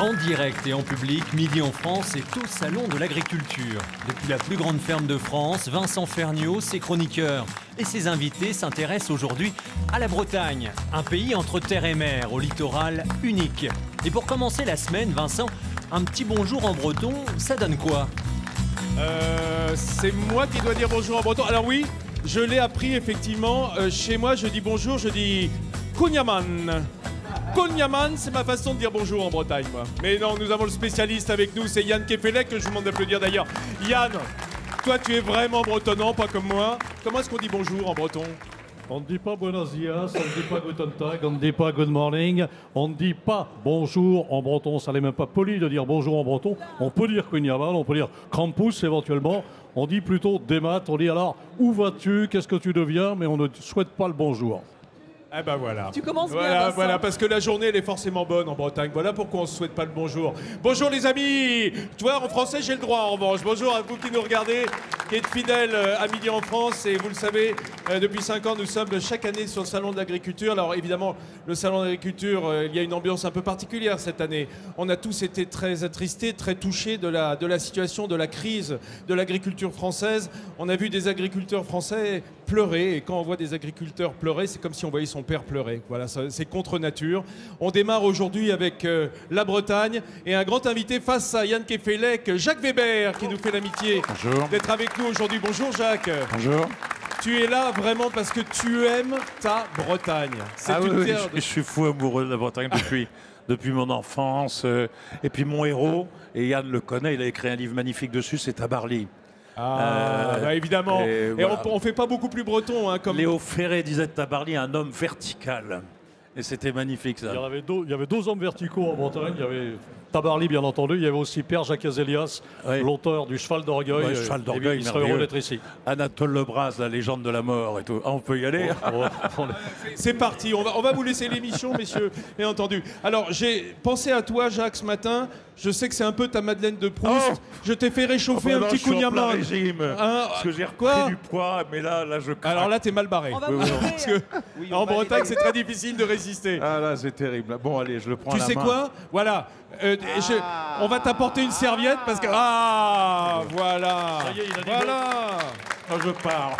En direct et en public, Midi en France est au Salon de l'Agriculture. Depuis la plus grande ferme de France, Vincent Ferniaud, ses chroniqueurs et ses invités s'intéressent aujourd'hui à la Bretagne, un pays entre terre et mer, au littoral unique. Et pour commencer la semaine, Vincent, un petit bonjour en breton, ça donne quoi? C'est moi qui dois dire bonjour en breton. Alors oui, je l'ai appris effectivement. Chez moi, je dis bonjour, je dis Kunyaman. Kunyaman, c'est ma façon de dire bonjour en Bretagne, moi. Mais non, nous avons le spécialiste avec nous, c'est Yann Kefelec, que je vous demande d'applaudir d'ailleurs. Yann, toi tu es vraiment bretonnant, pas comme moi. Comment est-ce qu'on dit bonjour en breton? On ne dit pas buenos dias, on ne dit pas guten tag, on ne dit pas good morning, on ne dit pas bonjour en breton. Ça n'est même pas poli de dire bonjour en breton. On peut dire kunyaman, on peut dire krampus éventuellement. On dit plutôt démat, on dit alors où vas-tu, qu'est-ce que tu deviens, mais on ne souhaite pas le bonjour. Ah ben voilà. Tu commences bien, voilà, Vincent. voilà, parce que la journée, elle est forcément bonne en Bretagne. Voilà pourquoi on ne se souhaite pas le bonjour. Bonjour les amis. Tu vois, en français, j'ai le droit en revanche. Bonjour à vous qui nous regardez, qui êtes fidèles à Midi en France. Et vous le savez, depuis 5 ans, nous sommes chaque année sur le Salon de l'Agriculture. Alors évidemment, le Salon de l'Agriculture, il y a une ambiance un peu particulière cette année. On a tous été très attristés, très touchés de la situation, de la crise de l'agriculture française. On a vu des agriculteurs français pleurer. Et quand on voit des agriculteurs pleurer, c'est comme si on voyait son père pleurer. Voilà, c'est contre nature. On démarre aujourd'hui avec la Bretagne et un grand invité face à Yann Kefelec, Jacques Weber, qui nous fait l'amitié d'être avec nous aujourd'hui. Bonjour Jacques. Bonjour. Tu es là vraiment parce que tu aimes ta Bretagne. Ah oui, je suis fou amoureux de la Bretagne depuis mon enfance. Et puis mon héros, et Yann le connaît, il a écrit un livre magnifique dessus, c'est Tabarly. Bah évidemment. Et voilà. on fait pas beaucoup plus breton. Hein, comme... Léo Ferré disait de Tabarly un homme vertical. Et c'était magnifique ça. Il y avait deux hommes verticaux en Bretagne. Il y avait Tabarly, bien entendu. Il y avait aussi Père Jacques Azélias, Oui. l'auteur du Cheval d'Orgueil. Ouais, Cheval d'Orgueil, il serait heureux d'être ici. Anatole Lebras, la légende de la mort et tout. Ah, on peut y aller. C'est parti, on va vous laisser l'émission, messieurs, bien entendu. Alors, j'ai pensé à toi, Jacques, ce matin. Je sais que c'est un peu ta Madeleine de Proust. Oh, je t'ai fait réchauffer un petit coup kunyaman. régime. Parce que j'ai quoi repris du poids, mais là je craque. Alors là, t'es mal barré. On va Parce que en Bretagne, c'est très difficile de résister. Ah là, c'est terrible. Bon, allez, je le prends à Tu la sais main. quoi? Voilà. On va t'apporter une serviette parce que... Ah, voilà. Ça y est, il a dit voilà. Ah, je pars.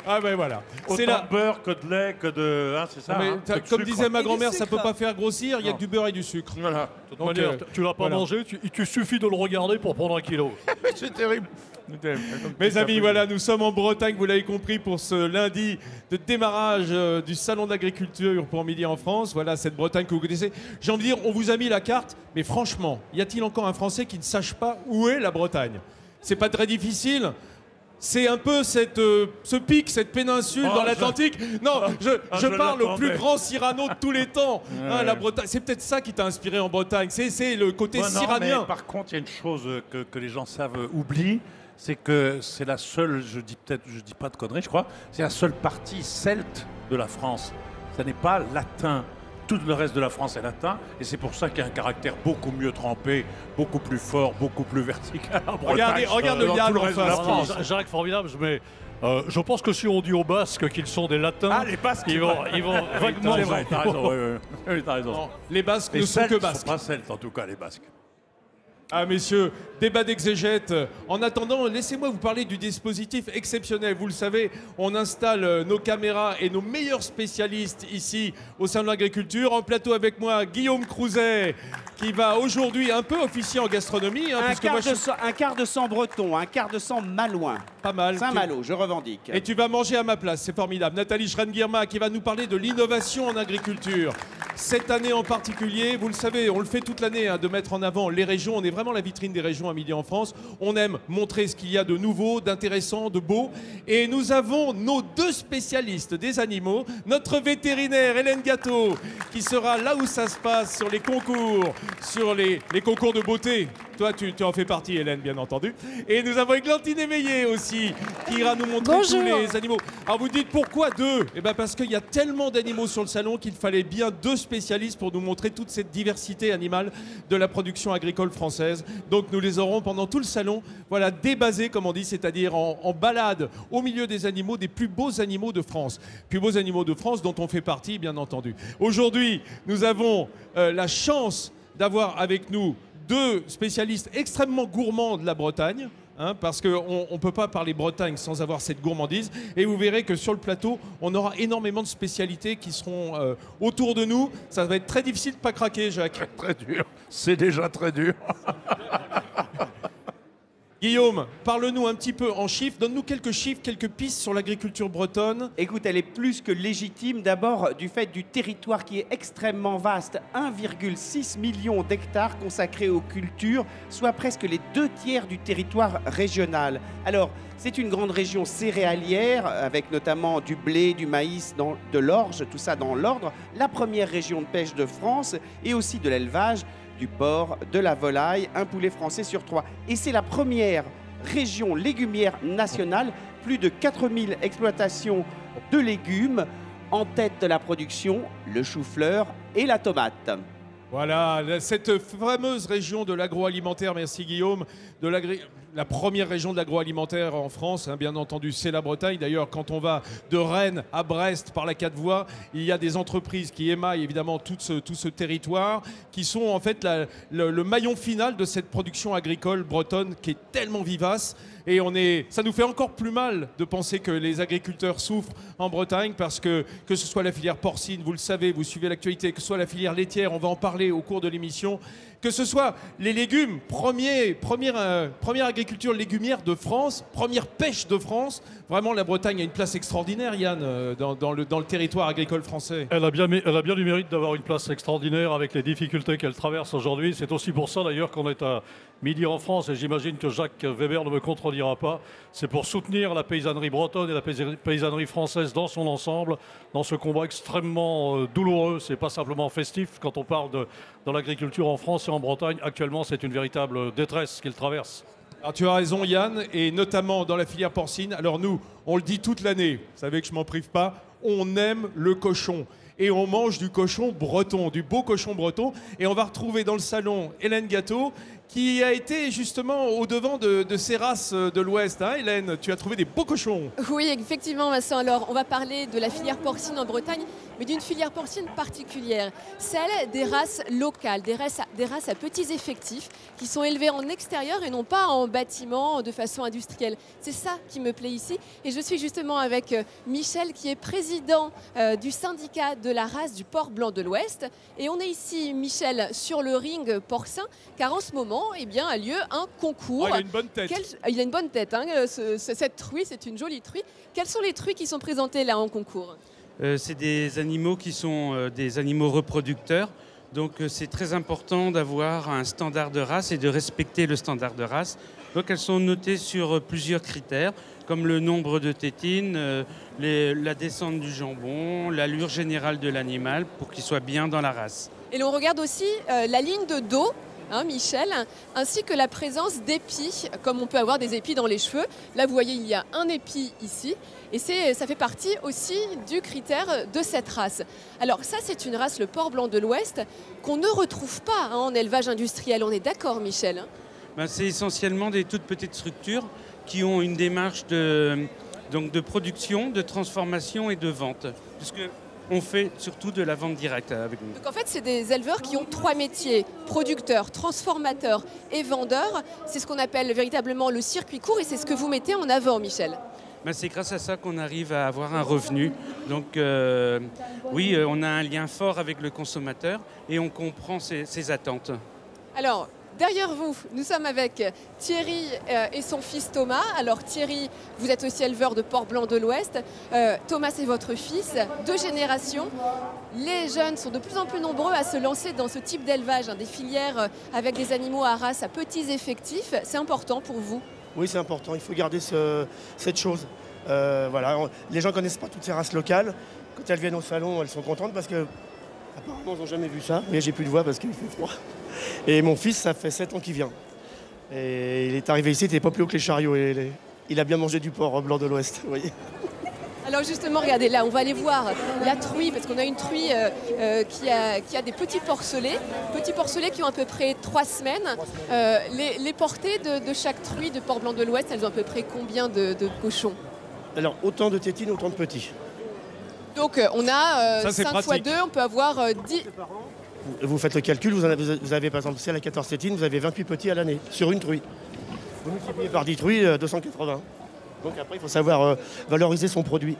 Ah ben voilà. C'est Autant là. de beurre que de lait, que de... Hein, c'est ça, Mais hein, que de comme sucre. disait ma Et du grand-mère, ça sucre. peut pas faire grossir, il y a que du beurre et du sucre. Voilà. De toute Donc, manière, tu l'as pas voilà. mangé, il suffit de le regarder pour prendre un kilo. C'est terrible. Mes amis, voilà, nous sommes en Bretagne, vous l'avez compris, pour ce lundi de démarrage du Salon de l'Agriculture pour Midi en France. Voilà, cette Bretagne que vous connaissez. J'ai envie de dire, on vous a mis la carte, mais franchement, y a-t-il encore un Français qui ne sache pas où est la Bretagne? C'est pas très difficile. C'est un peu ce pic, cette péninsule dans l'Atlantique. Non, je parle au plus grand Cyrano de tous les temps. Hein, la Bretagne, c'est peut-être ça qui t'a inspiré en Bretagne. C'est le côté Ouais, non, cyranien. mais par contre, il y a une chose que les gens savent oublient, c'est que c'est la seule, je dis pas de conneries, je crois, c'est la seule partie celte de la France. Ça n'est pas latin. Tout le reste de la France est latin, et c'est pour ça qu'il y a un caractère beaucoup mieux trempé, beaucoup plus fort, beaucoup plus vertical. en Bretagne, Regarde le dans Yann tout le en reste de la face. France. Jacques, formidable, mais je pense que si on dit aux Basques qu'ils sont des latins, Ah, les Basques, ils vont vaguement... C'est vrai, t'as raison, oui, t'as raison. Non, les Basques Les ne sont que Celtes Basques. sont pas celtes, en tout cas, les Basques. Ah messieurs, débat d'exégète. En attendant, laissez-moi vous parler du dispositif exceptionnel. Vous le savez, on installe nos caméras et nos meilleurs spécialistes ici au sein de l'agriculture. En plateau avec moi, Guillaume Crouzet, qui va aujourd'hui un peu officier en gastronomie. Hein, puisque moi, je suis Un quart de sang breton, un quart de sang malouin. pas mal. Saint-Malo, je revendique. Et tu vas manger à ma place, c'est formidable. Nathalie Schrein-Guirma qui va nous parler de l'innovation en agriculture. Cette année en particulier, vous le savez, on le fait toute l'année, hein, de mettre en avant les régions. On est vraiment la vitrine des régions à Midi en France. On aime montrer ce qu'il y a de nouveau, d'intéressant, de beau. Et nous avons nos deux spécialistes des animaux. Notre vétérinaire Hélène Gâteau, qui sera là où ça se passe, sur les concours, sur les concours de beauté. Toi, tu en fais partie, Hélène, bien entendu. Et nous avons Églantine Éveillé aussi, qui ira nous montrer tous les animaux. Alors vous dites pourquoi deux? Eh bien parce qu'il y a tellement d'animaux sur le salon qu'il fallait bien deux spécialistes pour nous montrer toute cette diversité animale de la production agricole française. Donc nous les aurons pendant tout le salon, voilà, débasés, comme on dit, c'est-à-dire en balade au milieu des animaux, des plus beaux animaux de France. Plus beaux animaux de France dont on fait partie, bien entendu. Aujourd'hui, nous avons la chance d'avoir avec nous deux spécialistes extrêmement gourmands de la Bretagne, hein, parce qu'on ne peut pas parler Bretagne sans avoir cette gourmandise. Et vous verrez que sur le plateau, on aura énormément de spécialités qui seront autour de nous. Ça va être très difficile de ne pas craquer, Jacques. Très dur. C'est déjà très dur. Guillaume, parle-nous un petit peu en chiffres. Donne-nous quelques chiffres, quelques pistes sur l'agriculture bretonne. Écoute, elle est plus que légitime. D'abord, du fait du territoire qui est extrêmement vaste, 1,6 million d'hectares consacrés aux cultures, soit presque les 2/3 du territoire régional. Alors, c'est une grande région céréalière, avec notamment du blé, du maïs, de l'orge, tout ça dans l'ordre. La première région de pêche de France et aussi de l'élevage, du porc, de la volaille, un poulet français sur 3. Et c'est la première région légumière nationale, plus de 4000 exploitations de légumes, en tête de la production, le chou-fleur et la tomate. Voilà, cette fameuse région de l'agroalimentaire, merci Guillaume, la première région de l'agroalimentaire en France, hein, bien entendu, c'est la Bretagne. D'ailleurs, quand on va de Rennes à Brest par la 4 voies, il y a des entreprises qui émaillent évidemment tout ce territoire, qui sont en fait le maillon final de cette production agricole bretonne qui est tellement vivace. Et ça nous fait encore plus mal de penser que les agriculteurs souffrent en Bretagne parce que ce soit la filière porcine, vous le savez, vous suivez l'actualité, que ce soit la filière laitière, on va en parler au cours de l'émission, que ce soit les légumes, première agriculture légumière de France, première pêche de France. Vraiment, la Bretagne a une place extraordinaire, Yann, dans le territoire agricole français. Elle a bien du mérite d'avoir une place extraordinaire avec les difficultés qu'elle traverse aujourd'hui. C'est aussi pour ça d'ailleurs qu'on est à Midi en France, et j'imagine que Jacques Weber ne me contredira pas. C'est pour soutenir la paysannerie bretonne et la paysannerie française dans son ensemble, dans ce combat extrêmement douloureux. C'est pas simplement festif quand on parle dans l'agriculture en France et en Bretagne. Actuellement, c'est une véritable détresse qu'ils traversent. Alors tu as raison Yann, et notamment dans la filière porcine. Alors nous, on le dit toute l'année, vous savez que je m'en prive pas, on aime le cochon. Et on mange du cochon breton, du beau cochon breton. Et on va retrouver dans le salon Hélène Gâteau, qui a été justement au-devant de ces races de l'Ouest. Hein, Hélène, tu as trouvé des beaux cochons. Oui, effectivement, Vincent. Alors, on va parler de la filière porcine en Bretagne, mais d'une filière porcine particulière, celle des races locales, des races à petits effectifs, qui sont élevées en extérieur et non pas en bâtiment de façon industrielle. C'est ça qui me plaît ici. Et je suis justement avec Michel, qui est président du syndicat de la race du porc blanc de l'Ouest. Et on est ici, Michel, sur le ring porcin, car en ce moment, eh bien, a lieu un concours. Oh, il a une bonne tête. Il a une bonne tête, hein, cette truie, c'est une jolie truie. Quels sont les truies qui sont présentées là en concours ? C'est des animaux qui sont des animaux reproducteurs. Donc c'est très important d'avoir un standard de race et de respecter le standard de race. Donc elles sont notées sur plusieurs critères, comme le nombre de tétines, la descente du jambon, l'allure générale de l'animal, pour qu'il soit bien dans la race. Et l'on regarde aussi la ligne de dos, hein, Michel, ainsi que la présence d'épis, comme on peut avoir des épis dans les cheveux. Là, vous voyez, il y a un épi ici, et ça fait partie aussi du critère de cette race. Alors ça, c'est une race, le porc blanc de l'Ouest, qu'on ne retrouve pas, hein, en élevage industriel. On est d'accord, Michel ? C'est essentiellement des toutes petites structures qui ont une démarche de production, de transformation et de vente, puisque on fait surtout de la vente directe avec nous. Donc en fait, c'est des éleveurs qui ont 3 métiers, producteurs, transformateurs et vendeurs. C'est ce qu'on appelle véritablement le circuit court, et c'est ce que vous mettez en avant, Michel. C'est grâce à ça qu'on arrive à avoir un revenu. Donc oui, on a un lien fort avec le consommateur et on comprend ses attentes. Alors, derrière vous, nous sommes avec Thierry et son fils Thomas. Alors Thierry, vous êtes aussi éleveur de porc blanc de l'Ouest. Thomas, c'est votre fils, 2 générations. Les jeunes sont de plus en plus nombreux à se lancer dans ce type d'élevage, hein, des filières avec des animaux à race à petits effectifs. C'est important pour vous ? Oui, c'est important. Il faut garder cette chose. Voilà. Les gens ne connaissent pas toutes ces races locales. Quand elles viennent au salon, elles sont contentes parce que apparemment, ils n'ont jamais vu ça. Mais j'ai plus de voix parce qu'il fait froid. Et mon fils, ça fait 7 ans qu'il vient. Et il est arrivé ici, il n'était pas plus haut que les chariots. Et il a bien mangé du porc blanc de l'Ouest, vous voyez. Alors justement, regardez, là, on va aller voir la truie, parce qu'on a une truie qui a des petits porcelets qui ont à peu près 3 semaines. Les portées de chaque truie de porc blanc de l'Ouest, elles ont à peu près combien de cochons? Alors, autant de tétines, autant de petits. Donc on a Ça, c'est 5 pratique. fois 2, on peut avoir 10... Vous faites le calcul, vous avez par exemple, si elle a 14 tétines, vous avez 28 petits à l'année, sur une truie. Vous multipliez par 10 truies, 280. Donc après, il faut savoir valoriser son produit.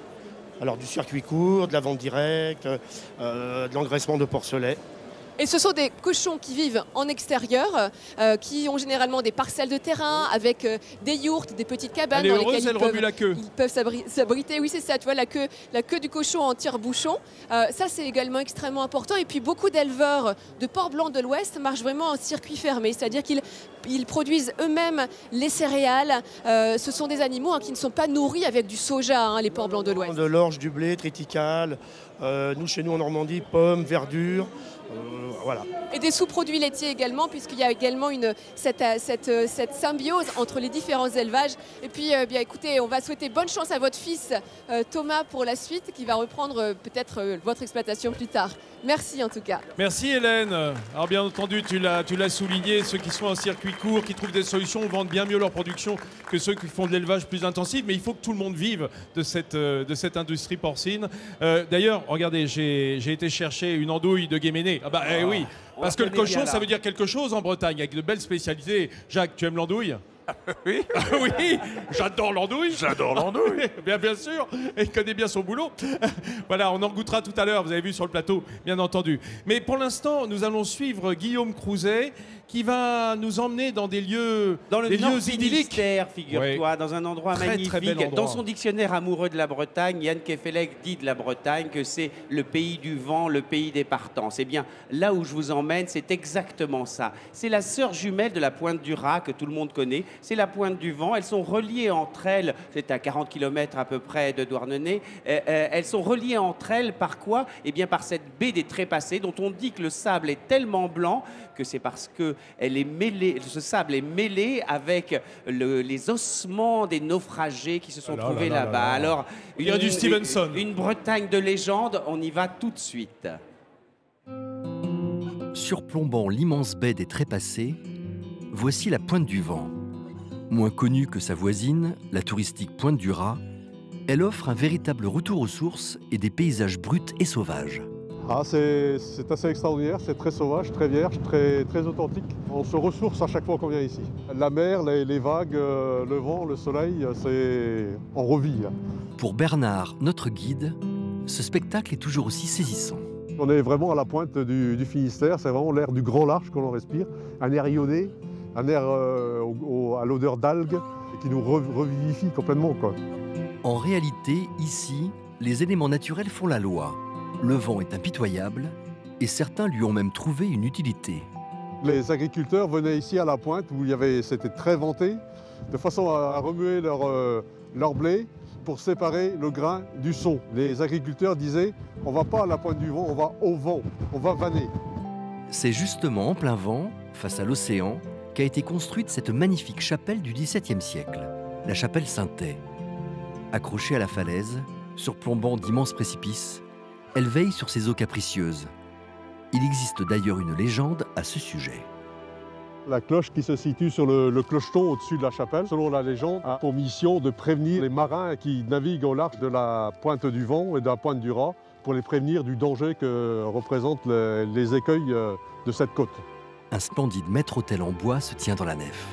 Alors du circuit court, de la vente directe, de l'engraissement de porcelets. Et ce sont des cochons qui vivent en extérieur, qui ont généralement des parcelles de terrain avec des yourtes, des petites cabanes Elle est dans heureuse, lesquelles elle remue la queue. ils peuvent s'abriter. Oui, c'est ça, tu vois, la queue du cochon en tire-bouchon. Ça, c'est également extrêmement important. Et puis, beaucoup d'éleveurs de porc blanc de l'Ouest marchent vraiment en circuit fermé, c'est-à-dire qu'ils produisent eux-mêmes les céréales. Ce sont des animaux qui ne sont pas nourris avec du soja, les porcs blancs de l'Ouest. De l'orge, du blé, triticale. Nous, chez nous en Normandie, pommes, verdure. Voilà. Et des sous-produits laitiers également, puisqu'il y a également cette symbiose entre les différents élevages. Et puis, bien écoutez, on va souhaiter bonne chance à votre fils Thomas pour la suite, qui va reprendre peut-être votre exploitation plus tard. Merci en tout cas. Merci Hélène. Alors bien entendu, tu l'as souligné, ceux qui sont en circuit court, qui trouvent des solutions, vendent bien mieux leur production que ceux qui font de l'élevage plus intensif. Mais il faut que tout le monde vive de cette industrie porcine. D'ailleurs, regardez, j'ai été chercher une andouille de Guéméné. Ah bah oui, parce que le cochon, ça veut dire quelque chose en Bretagne, avec de belles spécialités. Jacques, tu aimes l'andouille? Oui. Oui, j'adore l'andouille. J'adore l'andouille. Bien sûr, et il connaît bien son boulot. Voilà, on en goûtera tout à l'heure, vous avez vu sur le plateau, bien entendu. Mais pour l'instant, nous allons suivre Guillaume Crouzet, qui va nous emmener dans des lieux, Dans le des Nord lieux idylliques. Finistère, figure-toi, Ouais. dans un endroit Très, magnifique. très bel endroit. Dans son dictionnaire amoureux de la Bretagne, Yann Kefelec dit de la Bretagne que c'est le pays du vent, le pays des partants. C'est bien là où je vous emmène, c'est exactement ça. C'est la sœur jumelle de la Pointe du Raz que tout le monde connaît. C'est la Pointe du Vent. Elles sont reliées entre elles. C'est à 40 km à peu près de Douarnenez. Elles sont reliées entre elles par quoi? Eh bien par cette baie des Trépassés, dont on dit que le sable est tellement blanc que c'est parce que elle est mêlée, ce sable est mêlé avec les ossements des naufragés qui se sont trouvés là-bas. Alors, Il y a du Stevenson. Une Bretagne de légende, on y va tout de suite. Surplombant l'immense baie des Trépassés, voici la Pointe du Vent. Moins connue que sa voisine, la touristique Pointe du Raz, elle offre un véritable retour aux sources et des paysages bruts et sauvages. Ah, c'est assez extraordinaire, c'est très sauvage, très vierge, très authentique. On se ressource à chaque fois qu'on vient ici. La mer, les vagues, le vent, le soleil, on revit. Pour Bernard, notre guide, ce spectacle est toujours aussi saisissant. On est vraiment à la pointe du Finistère, c'est vraiment l'air du grand large que l'on respire, un air iodé, un air à l'odeur d'algues qui nous revivifie complètement, quoi. En réalité, ici, les éléments naturels font la loi. Le vent est impitoyable et certains lui ont même trouvé une utilité. Les agriculteurs venaient ici à la pointe où c'était très venté, de façon à remuer leur blé pour séparer le grain du son. Les agriculteurs disaient « on ne va pas à la pointe du vent, on va au vent, on va vanner ». C'est justement en plein vent, face à l'océan, qu'a été construite cette magnifique chapelle du XVIIe siècle, la chapelle Saint-Thé. Accrochée à la falaise, surplombant d'immenses précipices, elle veille sur ces eaux capricieuses. Il existe d'ailleurs une légende à ce sujet. La cloche qui se situe sur le clocheton au-dessus de la chapelle, selon la légende, a pour mission de prévenir les marins qui naviguent au large de la pointe du Vent et de la pointe du Raz, pour les prévenir du danger que représentent les écueils de cette côte. Un splendide maître-autel en bois se tient dans la nef.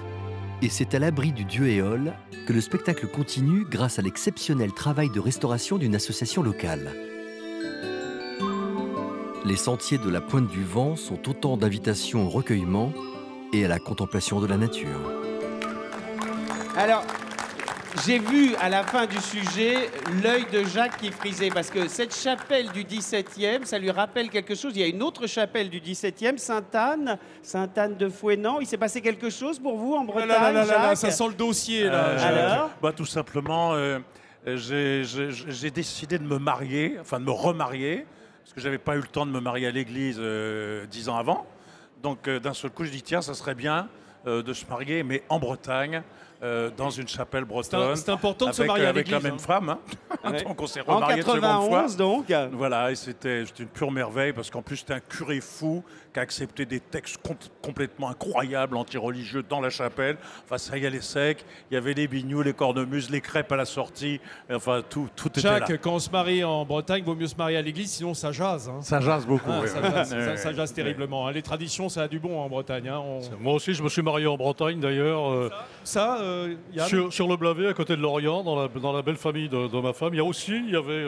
Et c'est à l'abri du dieu Éole que le spectacle continue grâce à l'exceptionnel travail de restauration d'une association locale. Les sentiers de la Pointe du Vent sont autant d'invitations au recueillement et à la contemplation de la nature. Alors, j'ai vu à la fin du sujet l'œil de Jacques qui frisait, parce que cette chapelle du 17e, ça lui rappelle quelque chose. Il y a une autre chapelle du 17e, Sainte-Anne de Fouesnant. Il s'est passé quelque chose pour vous en Bretagne, Jacques? Ça sent le dossier, là. Alors Bah, tout simplement, j'ai décidé de me marier, enfin de me remarier, parce que j'avais pas eu le temps de me marier à l'église 10 ans avant. Donc d'un seul coup, je dis tiens, ça serait bien de se marier, mais en Bretagne, dans une chapelle bretonne. C'est important de se marier avec la l'église, même femme. Hein. Ouais. Donc on s'est En remarié une seconde fois. 91, donc. Voilà, et c'était une pure merveille parce qu'en plus c'était un curé fou qui a accepté des textes complètement incroyables, anti-religieux dans la chapelle. Enfin, ça y allait sec. Il y avait les bignoux, les cornemuses, les crêpes à la sortie. Enfin, tout était là. Jacques, quand on se marie en Bretagne, il vaut mieux se marier à l'église, sinon ça jase. Hein. Ça jase beaucoup. Ah, oui. ça jase terriblement. Hein. Les traditions, ça a du bon en Bretagne. Hein. Moi aussi, je me suis marié en Bretagne d'ailleurs. Yann Sur le Blavet, à côté de Lorient, dans la belle famille de ma femme. Il y avait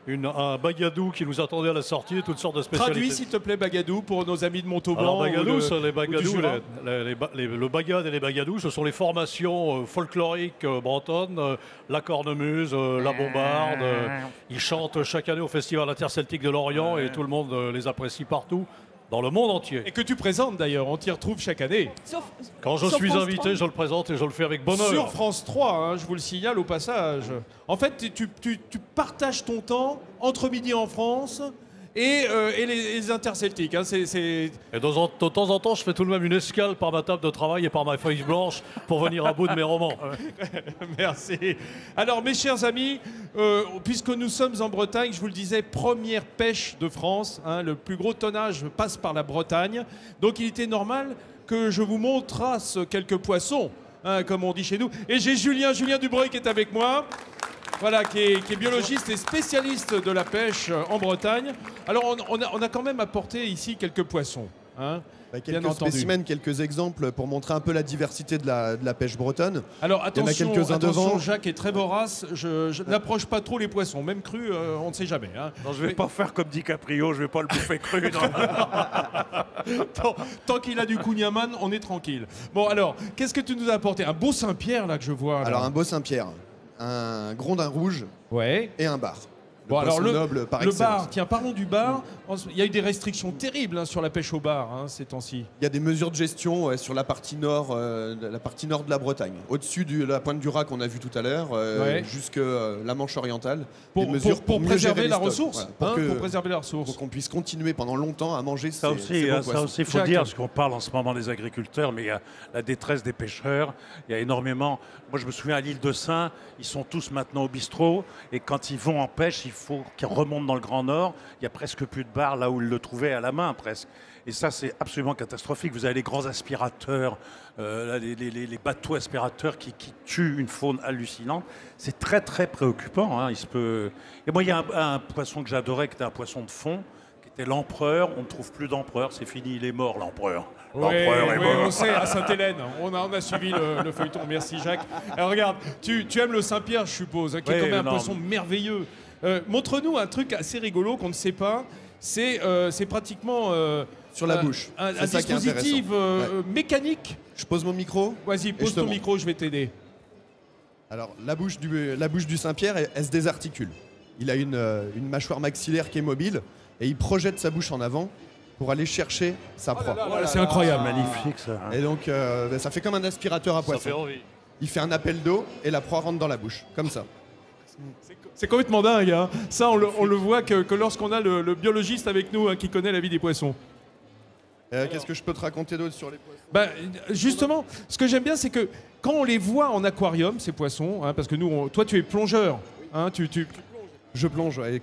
un bagadou qui nous attendait à la sortie et toutes sortes de spécialités. Traduis, s'il te plaît, bagadou, pour nos amis de Montauban. Alors, bagadou, les bagadous, bagadous, le bagad et les bagadous, ce sont les formations folkloriques bretonnes, la cornemuse, la bombarde. Ils chantent chaque année au Festival interceltique de Lorient et tout le monde les apprécie partout. Dans le monde entier. Et que tu présentes d'ailleurs, on t'y retrouve chaque année. Quand je suis invité, je le présente et je le fais avec bonheur. Sur France 3, hein, je vous le signale au passage. En fait, tu partages ton temps entre Midi en France et les interceltiques. Hein, Et de temps en temps, je fais tout de même une escale par ma table de travail et par ma feuille blanche pour venir à bout de mes romans. Merci. Alors, mes chers amis, puisque nous sommes en Bretagne, je vous le disais, première pêche de France. Hein, le plus gros tonnage passe par la Bretagne. Donc, il était normal que je vous montrasse quelques poissons, hein, comme on dit chez nous. Et j'ai Julien Dubreuil qui est avec moi. Voilà, qui est biologiste et spécialiste de la pêche en Bretagne. Alors, on a quand même apporté ici quelques poissons. Hein, quelques spécimens, quelques exemples pour montrer un peu la diversité de la pêche bretonne. Alors, attention, devant. Jacques est très vorace. Je n'approche pas trop les poissons, même crus, on ne sait jamais. Hein. Non, je ne vais pas faire comme DiCaprio, je ne vais pas le bouffer cru. Tant qu'il a du Kouign-Amann, on est tranquille. Bon, alors, qu'est-ce que tu nous as apporté? Un beau Saint-Pierre, là, que je vois. Là. Alors, un beau Saint-Pierre. Un grondin rouge et un bar. Bon, alors noble par le excellence. bar, tiens, parlons du bar. Il y a eu des restrictions terribles hein, sur la pêche au bar hein, ces temps-ci. Il y a des mesures de gestion sur la partie nord de la Bretagne. Au-dessus de la pointe du Raz qu'on a vu tout à l'heure, jusque la Manche orientale. Pour préserver la ressource. Voilà, pour préserver la ressource. Pour qu'on puisse continuer pendant longtemps à manger ça ces beaux poissons. Ça aussi, il faut dire, parce qu'on parle en ce moment des agriculteurs, mais il y a la détresse des pêcheurs. Il y a énormément... Moi, je me souviens à l'île de Saint, ils sont tous maintenant au bistrot. Et quand ils vont en pêche, il faut qu'ils remontent dans le Grand Nord. Il n'y a presque plus de bar là où ils le trouvaient à la main, presque. Et ça, c'est absolument catastrophique. Vous avez les grands aspirateurs, les bateaux aspirateurs qui tuent une faune hallucinante. C'est très, très préoccupant. Hein. Et moi, il y a un poisson que j'adorais, qui était un poisson de fond, qui était l'empereur. On ne trouve plus d'empereur. C'est fini, il est mort, l'empereur. Oui, on sait, à Sainte-Hélène. On a suivi le feuilleton. Merci, Jacques. Alors, regarde, tu aimes le Saint-Pierre, je suppose, hein, qui est quand même un poisson merveilleux. Montre-nous un truc assez rigolo qu'on ne sait pas. C'est pratiquement... sur la bouche. Un dispositif mécanique. Je pose mon micro. Vas-y, pose ton micro, je vais t'aider. Alors, la bouche du Saint-Pierre, elle se désarticule. Il a une mâchoire maxillaire qui est mobile et il projette sa bouche en avant pour aller chercher sa proie. C'est incroyable. Magnifique, ça. Et donc, ça fait comme un aspirateur à poisson. Ça fait envie. Il fait un appel d'eau et la proie rentre dans la bouche, comme ça. C'est complètement dingue. Hein. Ça, on le voit que lorsqu'on a le biologiste avec nous hein, qui connaît la vie des poissons. Qu'est-ce que je peux te raconter d'autre sur les poissons? Justement, ce que j'aime bien, c'est que quand on les voit en aquarium, ces poissons, hein, parce que nous, toi, tu es plongeur. Hein, Je plonge, ouais.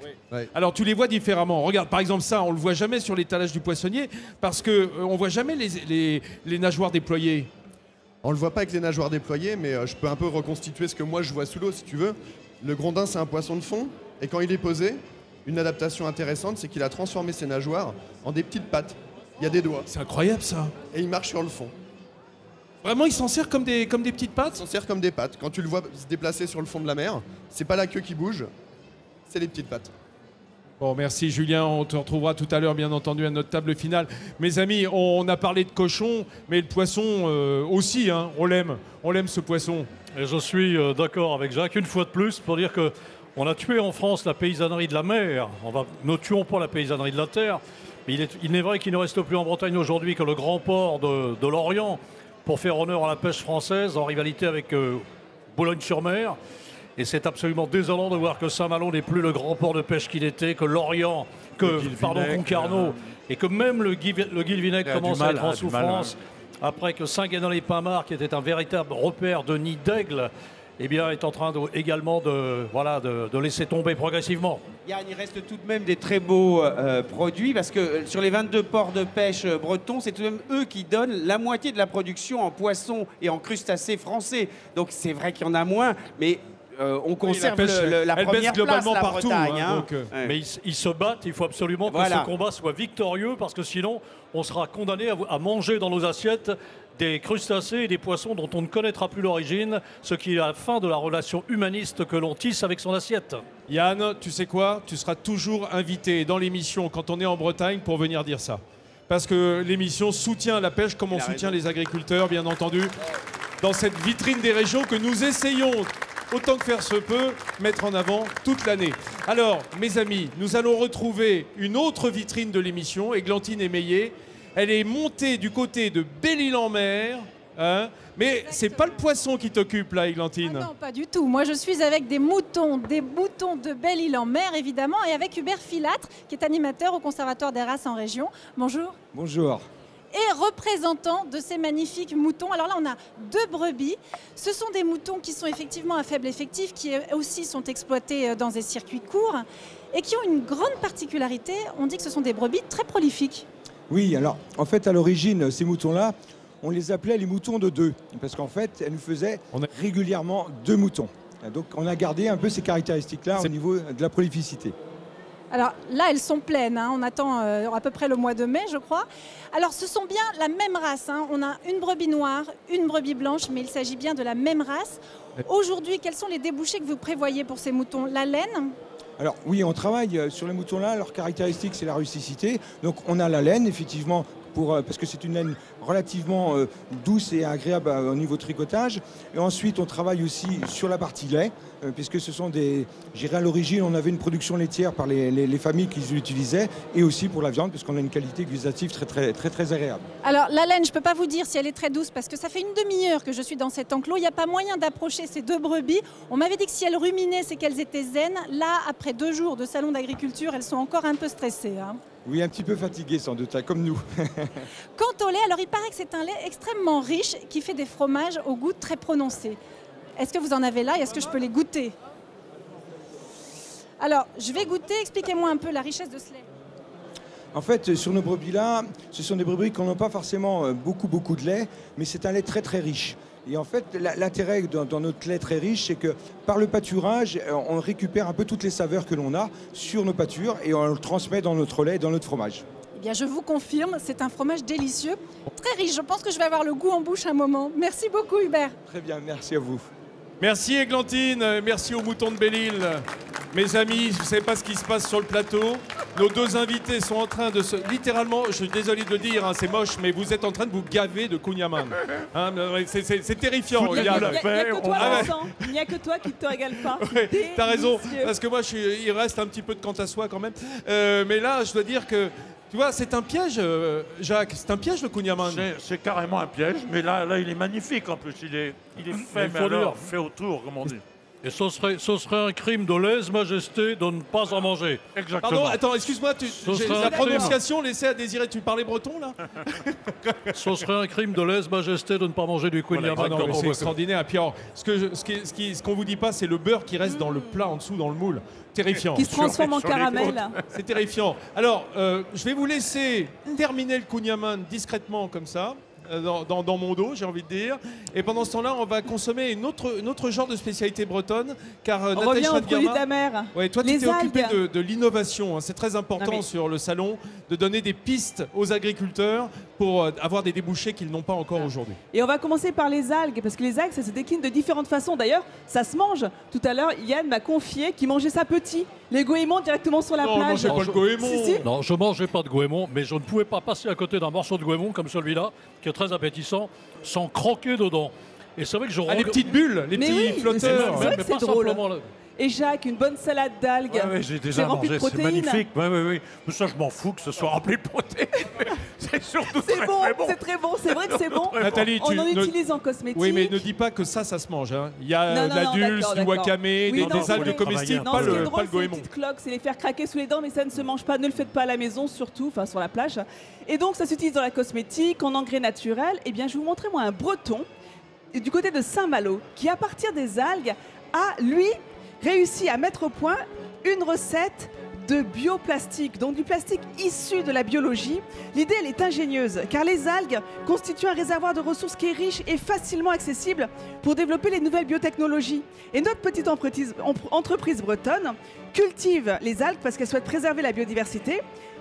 Alors, tu les vois différemment. Regarde, par exemple, ça, on le voit jamais sur l'étalage du poissonnier parce qu'on voit jamais les nageoires déployées. On le voit pas avec les nageoires déployées, mais je peux un peu reconstituer ce que moi je vois sous l'eau, si tu veux. Le grondin, c'est un poisson de fond, et quand il est posé, une adaptation intéressante, c'est qu'il a transformé ses nageoires en des petites pattes. Il y a des doigts. C'est incroyable, ça. Et il marche sur le fond. Vraiment, il s'en sert comme des petites pattes? Il s'en sert comme des pattes. Quand tu le vois se déplacer sur le fond de la mer, c'est pas la queue qui bouge, c'est les petites pattes. Bon, merci Julien, on te retrouvera tout à l'heure bien entendu à notre table finale. Mes amis, on a parlé de cochon, mais le poisson aussi, hein, on l'aime ce poisson. Et je suis d'accord avec Jacques, une fois de plus, pour dire qu'on a tué en France la paysannerie de la mer. Ne tuons pas la paysannerie de la terre, mais il est vrai qu'il ne reste plus en Bretagne aujourd'hui que le grand port de Lorient pour faire honneur à la pêche française en rivalité avec Boulogne-sur-Mer. Et c'est absolument désolant de voir que Saint-Malo n'est plus le grand port de pêche qu'il était, que Lorient, Concarneau, et que même le Guilvinec commence à être en souffrance. après que Saint-Guénin-les-Pins-Marc, qui était un véritable repère de nid d'aigle, eh bien, est en train également de laisser tomber progressivement. Yann, il reste tout de même des très beaux produits parce que sur les 22 ports de pêche bretons, c'est tout de même eux qui donnent la moitié de la production en poissons et en crustacés français. Donc c'est vrai qu'il y en a moins, mais on conserve la première place, la partout, Bretagne. hein, Donc, Mais ils se battent, il faut absolument que ce combat soit victorieux parce que sinon on sera condamné à manger dans nos assiettes des crustacés et des poissons dont on ne connaîtra plus l'origine, ce qui est la fin de la relation humaniste que l'on tisse avec son assiette. Yann, tu sais quoi? Tu seras toujours invité dans l'émission quand on est en Bretagne pour venir dire ça. Parce que l'émission soutient la pêche comme on soutient les agriculteurs, bien entendu, dans cette vitrine des régions que nous essayons, autant que faire se peut, mettre en avant toute l'année. Alors, mes amis, nous allons retrouver une autre vitrine de l'émission, Églantine Émeillé. Elle est montée du côté de Belle-Île-en-Mer, hein, mais c'est pas le poisson qui t'occupe là, Églantine. Ah non, pas du tout. Moi, je suis avec des moutons de Belle-Île-en-Mer, évidemment, et avec Hubert Filâtre, qui est animateur au Conservatoire des races en région. Bonjour. Bonjour. Et représentant de ces magnifiques moutons. Alors là, on a 2 brebis. Ce sont des moutons qui sont effectivement à faible effectif, qui aussi sont exploités dans des circuits courts et qui ont une grande particularité. On dit que ce sont des brebis très prolifiques. Oui, alors en fait à l'origine, ces moutons-là, on les appelait les moutons de 2, parce qu'en fait, elles nous faisaient régulièrement 2 moutons. Donc on a gardé un peu ces caractéristiques-là au niveau de la prolificité. Alors là, elles sont pleines, hein. On attend à peu près le mois de mai, je crois. Alors ce sont bien la même race, hein. On a une brebis noire, une brebis blanche, mais il s'agit bien de la même race. Aujourd'hui, quels sont les débouchés que vous prévoyez pour ces moutons? La laine? Alors oui, on travaille sur les moutons-là. Leur caractéristique, c'est la rusticité. Donc on a la laine, effectivement, parce que c'est une laine relativement douce et agréable au niveau tricotage. Et ensuite, on travaille aussi sur la partie lait, puisque ce sont des... J'irais à l'origine, on avait une production laitière par les familles qui l'utilisaient, et aussi pour la viande, puisqu'on a une qualité gustative très agréable. Alors la laine, je ne peux pas vous dire si elle est très douce, parce que ça fait une demi-heure que je suis dans cet enclos. Il n'y a pas moyen d'approcher ces 2 brebis. On m'avait dit que si elles ruminaient, c'est qu'elles étaient zen. Là, après 2 jours de salon d'agriculture, elles sont encore un peu stressées, hein. Oui, un petit peu fatiguées sans doute, comme nous. Quant au lait, alors il paraît que c'est un lait extrêmement riche qui fait des fromages au goût très prononcé. Est-ce que vous en avez là et est-ce que je peux les goûter? Alors, je vais goûter. Expliquez-moi un peu la richesse de ce lait. En fait, sur nos brebis-là, ce sont des brebis qui n'ont pas forcément beaucoup de lait, mais c'est un lait très riche. Et en fait, l'intérêt dans notre lait très riche, c'est que par le pâturage, on récupère un peu toutes les saveurs que l'on a sur nos pâtures et on le transmet dans notre lait et dans notre fromage. Eh bien, je vous confirme, c'est un fromage délicieux, très riche. Je pense que je vais avoir le goût en bouche un moment. Merci beaucoup, Hubert. Très bien, merci à vous. Merci Églantine, merci aux moutons de Belle-Île. Mes amis, vous ne savez pas ce qui se passe sur le plateau. Nos 2 invités sont en train de se... Littéralement, je suis désolé de le dire, hein, c'est moche, mais vous êtes en train de vous gaver de Kunyaman. Hein, c'est terrifiant. Il n'y a que toi, Vincent. Il n'y a que toi qui ne te régale pas. Ouais, t'as raison, parce que moi, il reste un petit peu de quant à soi quand même. Mais là, je dois dire que... Tu vois, c'est un piège, Jacques. C'est un piège, le Kunyaman. C'est carrément un piège, mais là, il est magnifique en plus. Il est fait, mais alors, fait autour, comme on dit. Et ce serait un crime de lèse-majesté de ne pas en manger. Exactement. Pardon, attends, excuse-moi, la prononciation laissait à désirer. Tu parlais breton, là? Ce serait un crime de lèse-majesté de ne pas manger du Kunyaman. Voilà, c'est extraordinaire. Puis alors, ce qu'on vous dit pas, c'est le beurre qui reste dans le plat en dessous, dans le moule. Terrifiant. Qui se transforme en caramel. C'est terrifiant. Alors, je vais vous laisser terminer le Kunyaman discrètement comme ça. Dans mon dos, j'ai envie de dire. Et pendant ce temps-là, on va consommer un autre genre de spécialité bretonne. Car on revient aux produits de la mer. Ouais, toi, tu t'es occupé de l'innovation. Hein. C'est très important sur le salon de donner des pistes aux agriculteurs pour avoir des débouchés qu'ils n'ont pas encore aujourd'hui. Et on va commencer par les algues, parce que les algues, ça se décline de différentes façons. D'ailleurs, ça se mange. Tout à l'heure, Yann m'a confié qu'il mangeait ça petit. Les goémons directement sur la plage. Non, on mangeait pas le goémon. Si. Non, je mangeais pas de goémon, mais je ne pouvais pas passer à côté d'un morceau de goémon comme celui-là, qui est très appétissant, sans croquer dedans. Et c'est vrai que je les petites bulles, les petits flotteurs. C'est drôle. Et Jacques, une bonne salade d'algues. Ouais, j'ai déjà rempli de mangé, c'est protéines. magnifique. Oui. Mais ça, je m'en fous que ce soit rempli de protéines. C'est surtout C'est très, bon, très bon. c'est très bon, c'est vrai que c'est bon. Nathalie, On en ne- utilise en cosmétique. Oui, mais ne dis pas que ça se mange. Hein. Il y a Non, de la non, dulce, d'accord, du d'accord. wakame, Oui, des non, algues c'est- comestibles, Non, pas ce qui est le drôle, c'est les goémon. petites cloques, c'est les faire craquer sous les dents, mais ça ne se mange pas. Ne le faites pas à la maison, surtout, enfin sur la plage. Et donc, ça s'utilise dans la cosmétique, en engrais naturels. Eh bien, je vais vous montrer, moi, un breton du côté de Saint-Malo, qui, à partir des algues, a, lui, réussi à mettre au point une recette de bioplastique, donc du plastique issu de la biologie. L'idée, elle est ingénieuse, car les algues constituent un réservoir de ressources qui est riche et facilement accessible pour développer les nouvelles biotechnologies. Et notre petite entreprise bretonne cultive les algues parce qu'elle souhaite préserver la biodiversité.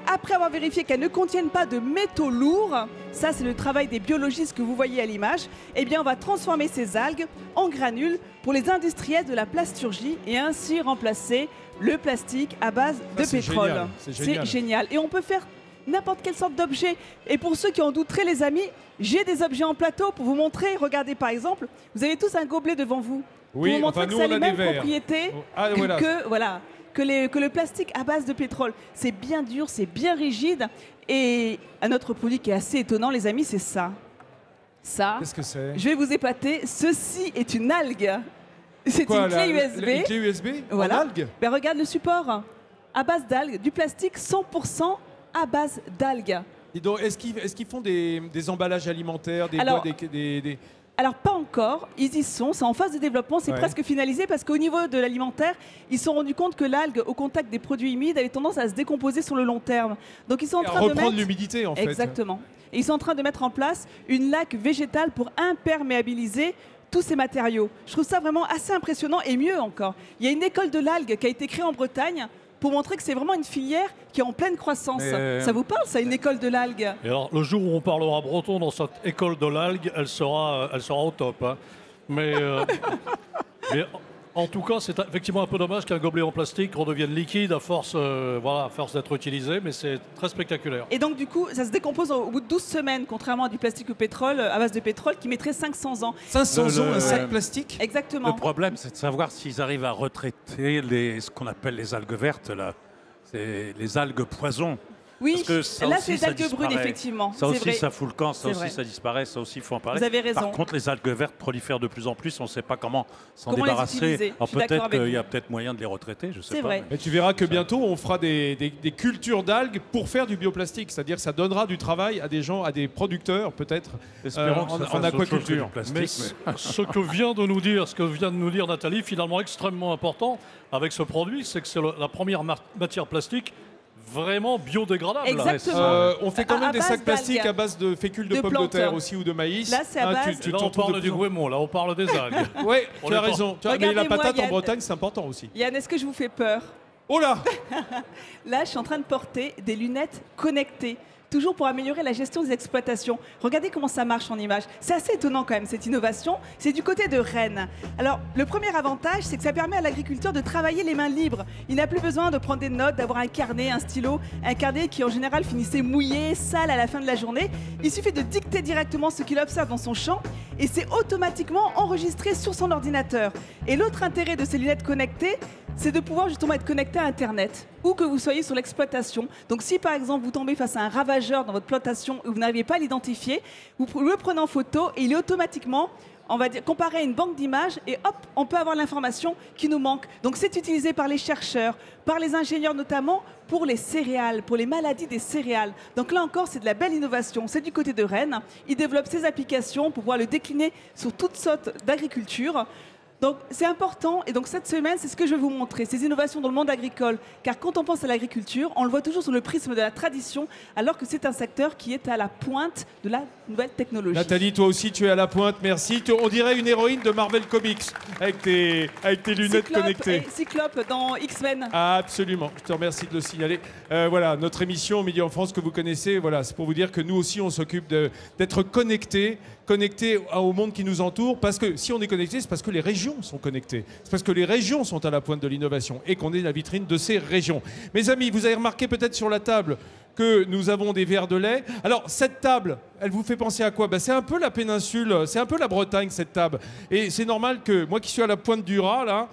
Après avoir vérifié qu'elles ne contiennent pas de métaux lourds, ça c'est le travail des biologistes que vous voyez à l'image, eh bien on va transformer ces algues en granules pour les industriels de la plasturgie et ainsi remplacer le plastique à base de c'est pétrole. génial, c'est génial. C'est génial. Et on peut faire n'importe quelle sorte d'objet. Et pour ceux qui en douteraient, les amis, j'ai des objets en plateau pour vous montrer. Regardez par exemple, vous avez tous un gobelet devant vous. Oui, pour vous montrer enfin, que nous, ça a on a les des mêmes verres. propriétés Ah, voilà. que le plastique à base de pétrole. C'est bien dur, c'est bien rigide. Et un autre produit qui est assez étonnant, les amis, c'est ça. Ça, Qu'est-ce que c'est? je vais vous épater. Ceci est une algue. C'est Quoi, une clé USB. Une clé USB Voilà. en algues? Ben, regarde le support. À base d'algues, du plastique 100% à base d'algues. Et donc, est-ce qu'ils font des emballages alimentaires, des Alors- boîtes, des- Alors pas encore, ils y sont, c'est en phase de développement, c'est Ouais. presque finalisé parce qu'au niveau de l'alimentaire, ils se sont rendus compte que l'algue au contact des produits humides avait tendance à se décomposer sur le long terme. Donc ils sont en Et à train de reprendre mettre... l'humidité, en fait. Exactement. Et ils sont en train de mettre en place une laque végétale pour imperméabiliser tous ces matériaux. Je trouve ça vraiment assez impressionnant et mieux encore. Il y a une école de l'algue qui a été créée en Bretagne pour montrer que c'est vraiment une filière qui est en pleine croissance. Mais- Ça vous parle, ça, une école de l'algue? Et alors, le jour où on parlera breton dans cette école de l'algue, elle sera au top. Hein. Mais en tout cas, c'est effectivement un peu dommage qu'un gobelet en plastique redevienne liquide à force, à force d'être utilisé, mais c'est très spectaculaire. Et donc, du coup, ça se décompose au bout de 12 semaines, contrairement à du plastique au pétrole, à base de pétrole, qui mettrait 500 ans. 500 ans, un sac plastique? Exactement. Le problème, c'est de savoir s'ils arrivent à retraiter ce qu'on appelle les algues vertes, là. C'est les algues poison. Oui, Parce que ça là, aussi, c'est les ça algues brunes, disparaît. effectivement. Ça C'est aussi, vrai. ça fout le camp, ça C'est aussi, vrai. ça disparaît, ça aussi, il faut en parler. Vous avez raison. Par contre, les algues vertes prolifèrent de plus en plus, on ne sait pas comment s'en Comment les débarrasser. utiliser. Alors Je suis d'accord peut-être avec qu'il y a vous. peut-être moyen de les retraiter, je sais C'est pas. vrai. Mais tu verras que bientôt, on fera des cultures d'algues pour faire du bioplastique. C'est-à-dire que ça donnera du travail à des gens, à des producteurs, peut-être, Espérons que ça fasse en autre chose que aquaculture. du plastique, Mais ce que vient de nous dire Nathalie, finalement extrêmement important avec ce produit, c'est que c'est la première matière plastique vraiment biodégradable. Exactement. On fait quand À même des base sacs plastiques d'algues. à base de fécule de De pommes de plantes. terre aussi ou de maïs. Là, c'est à base- tu Là, t'en on trouves parle de du plus en- goémon, là, on parle des algues. Oui, On tu est as pas- raison. Mais la Regardez-moi, patate en Yann. Bretagne, c'est important aussi. Yann, est-ce que je vous fais peur? Oh là! Là, je suis en train de porter des lunettes connectées. Toujours pour améliorer la gestion des exploitations. Regardez comment ça marche en image. C'est assez étonnant quand même, cette innovation. C'est du côté de Rennes. Alors, le premier avantage, c'est que ça permet à l'agriculteur de travailler les mains libres. Il n'a plus besoin de prendre des notes, d'avoir un carnet, un stylo. Un carnet qui, en général, finissait mouillé, sale à la fin de la journée. Il suffit de dicter directement ce qu'il observe dans son champ et c'est automatiquement enregistré sur son ordinateur. Et l'autre intérêt de ces lunettes connectées, c'est de pouvoir justement être connecté à Internet, où que vous soyez sur l'exploitation. Donc si par exemple vous tombez face à un ravageur dans votre plantation et vous n'arrivez pas à l'identifier, vous le prenez en photo et il est automatiquement, on va dire, comparé à une banque d'images et hop, on peut avoir l'information qui nous manque. Donc c'est utilisé par les chercheurs, par les ingénieurs notamment, pour les céréales, pour les maladies des céréales. Donc là encore, c'est de la belle innovation. C'est du côté de Rennes. Ils développent ces applications pour pouvoir le décliner sur toutes sortes d'agriculture. Donc c'est important et donc cette semaine c'est ce que je vais vous montrer, ces innovations dans le monde agricole. Car quand on pense à l'agriculture, on le voit toujours sous le prisme de la tradition alors que c'est un secteur qui est à la pointe de la nouvelle technologie. Nathalie, toi aussi, tu es à la pointe, merci. On dirait une héroïne de Marvel Comics avec tes lunettes Cyclope connectées. et Cyclope dans X-Men. Absolument, je te remercie de le signaler. Voilà, notre émission Midi en France que vous connaissez, voilà, c'est pour vous dire que nous aussi on s'occupe d'être connectés au monde qui nous entoure, parce que si on est connecté, c'est parce que les régions régions sont connectées. C'est parce que les régions sont à la pointe de l'innovation et qu'on est la vitrine de ces régions. Mes amis, vous avez remarqué peut-être sur la table que nous avons des verres de lait. Alors, cette table, elle vous fait penser à quoi? C'est un peu la péninsule, c'est un peu la Bretagne, cette table. Et c'est normal que, moi qui suis à la pointe du Raz, là,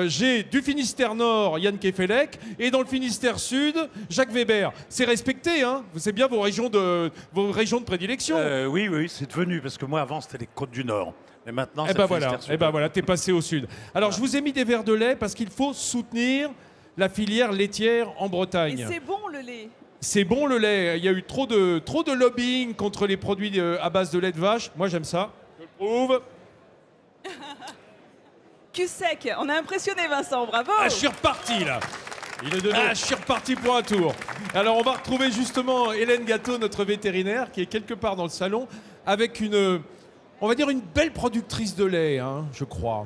j'ai du Finistère Nord, Yann Kefelec, et dans le Finistère Sud, Jacques Weber. C'est respecté, hein? C'est bien vos régions de prédilection. Oui, c'est devenu, parce que moi, avant, c'était les Côtes du Nord. Mais maintenant, c'est le Finistère Sud. Voilà, t'es passé au Sud. Alors, je vous ai mis des verres de lait parce qu'il faut soutenir la filière laitière en Bretagne. Et c'est bon, le lait. C'est bon le lait, il y a eu trop de lobbying contre les produits à base de lait de vache. Moi j'aime ça, je le prouve. Cul sec, on a impressionné Vincent, bravo. Je suis reparti là. Je suis reparti pour un tour. Alors on va retrouver justement Hélène Gâteau, notre vétérinaire, qui est quelque part dans le salon, avec on va dire une belle productrice de lait, hein, je crois.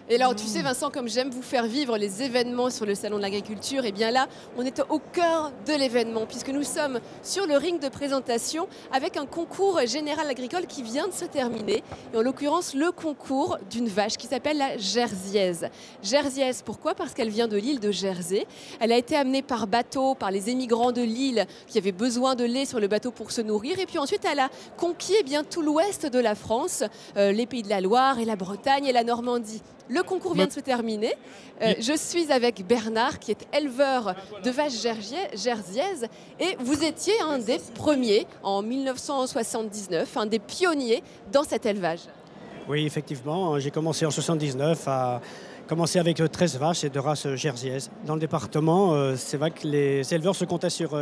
Et alors, tu sais, Vincent, comme j'aime vous faire vivre les événements sur le Salon de l'Agriculture, et bien là, on est au cœur de l'événement, puisque nous sommes sur le ring de présentation avec un concours général agricole qui vient de se terminer, et en l'occurrence, le concours d'une vache qui s'appelle la Jersiaise. Jersiaise, pourquoi? Parce qu'elle vient de l'île de Jersey. Elle a été amenée par bateau, par les émigrants de l'île qui avaient besoin de lait sur le bateau pour se nourrir, et puis ensuite, elle a conquis tout l'ouest de la France, les Pays de la Loire et la Bretagne et la Normandie. Le concours vient de se terminer. Je suis avec Bernard, qui est éleveur de vaches jersiaises. Et vous étiez un des premiers, en 1979, un des pionniers dans cet élevage. Oui, effectivement. J'ai commencé en 1979 à commencer avec 13 vaches et de race jersiaise. Dans le département, c'est vrai que les éleveurs se comptaient sur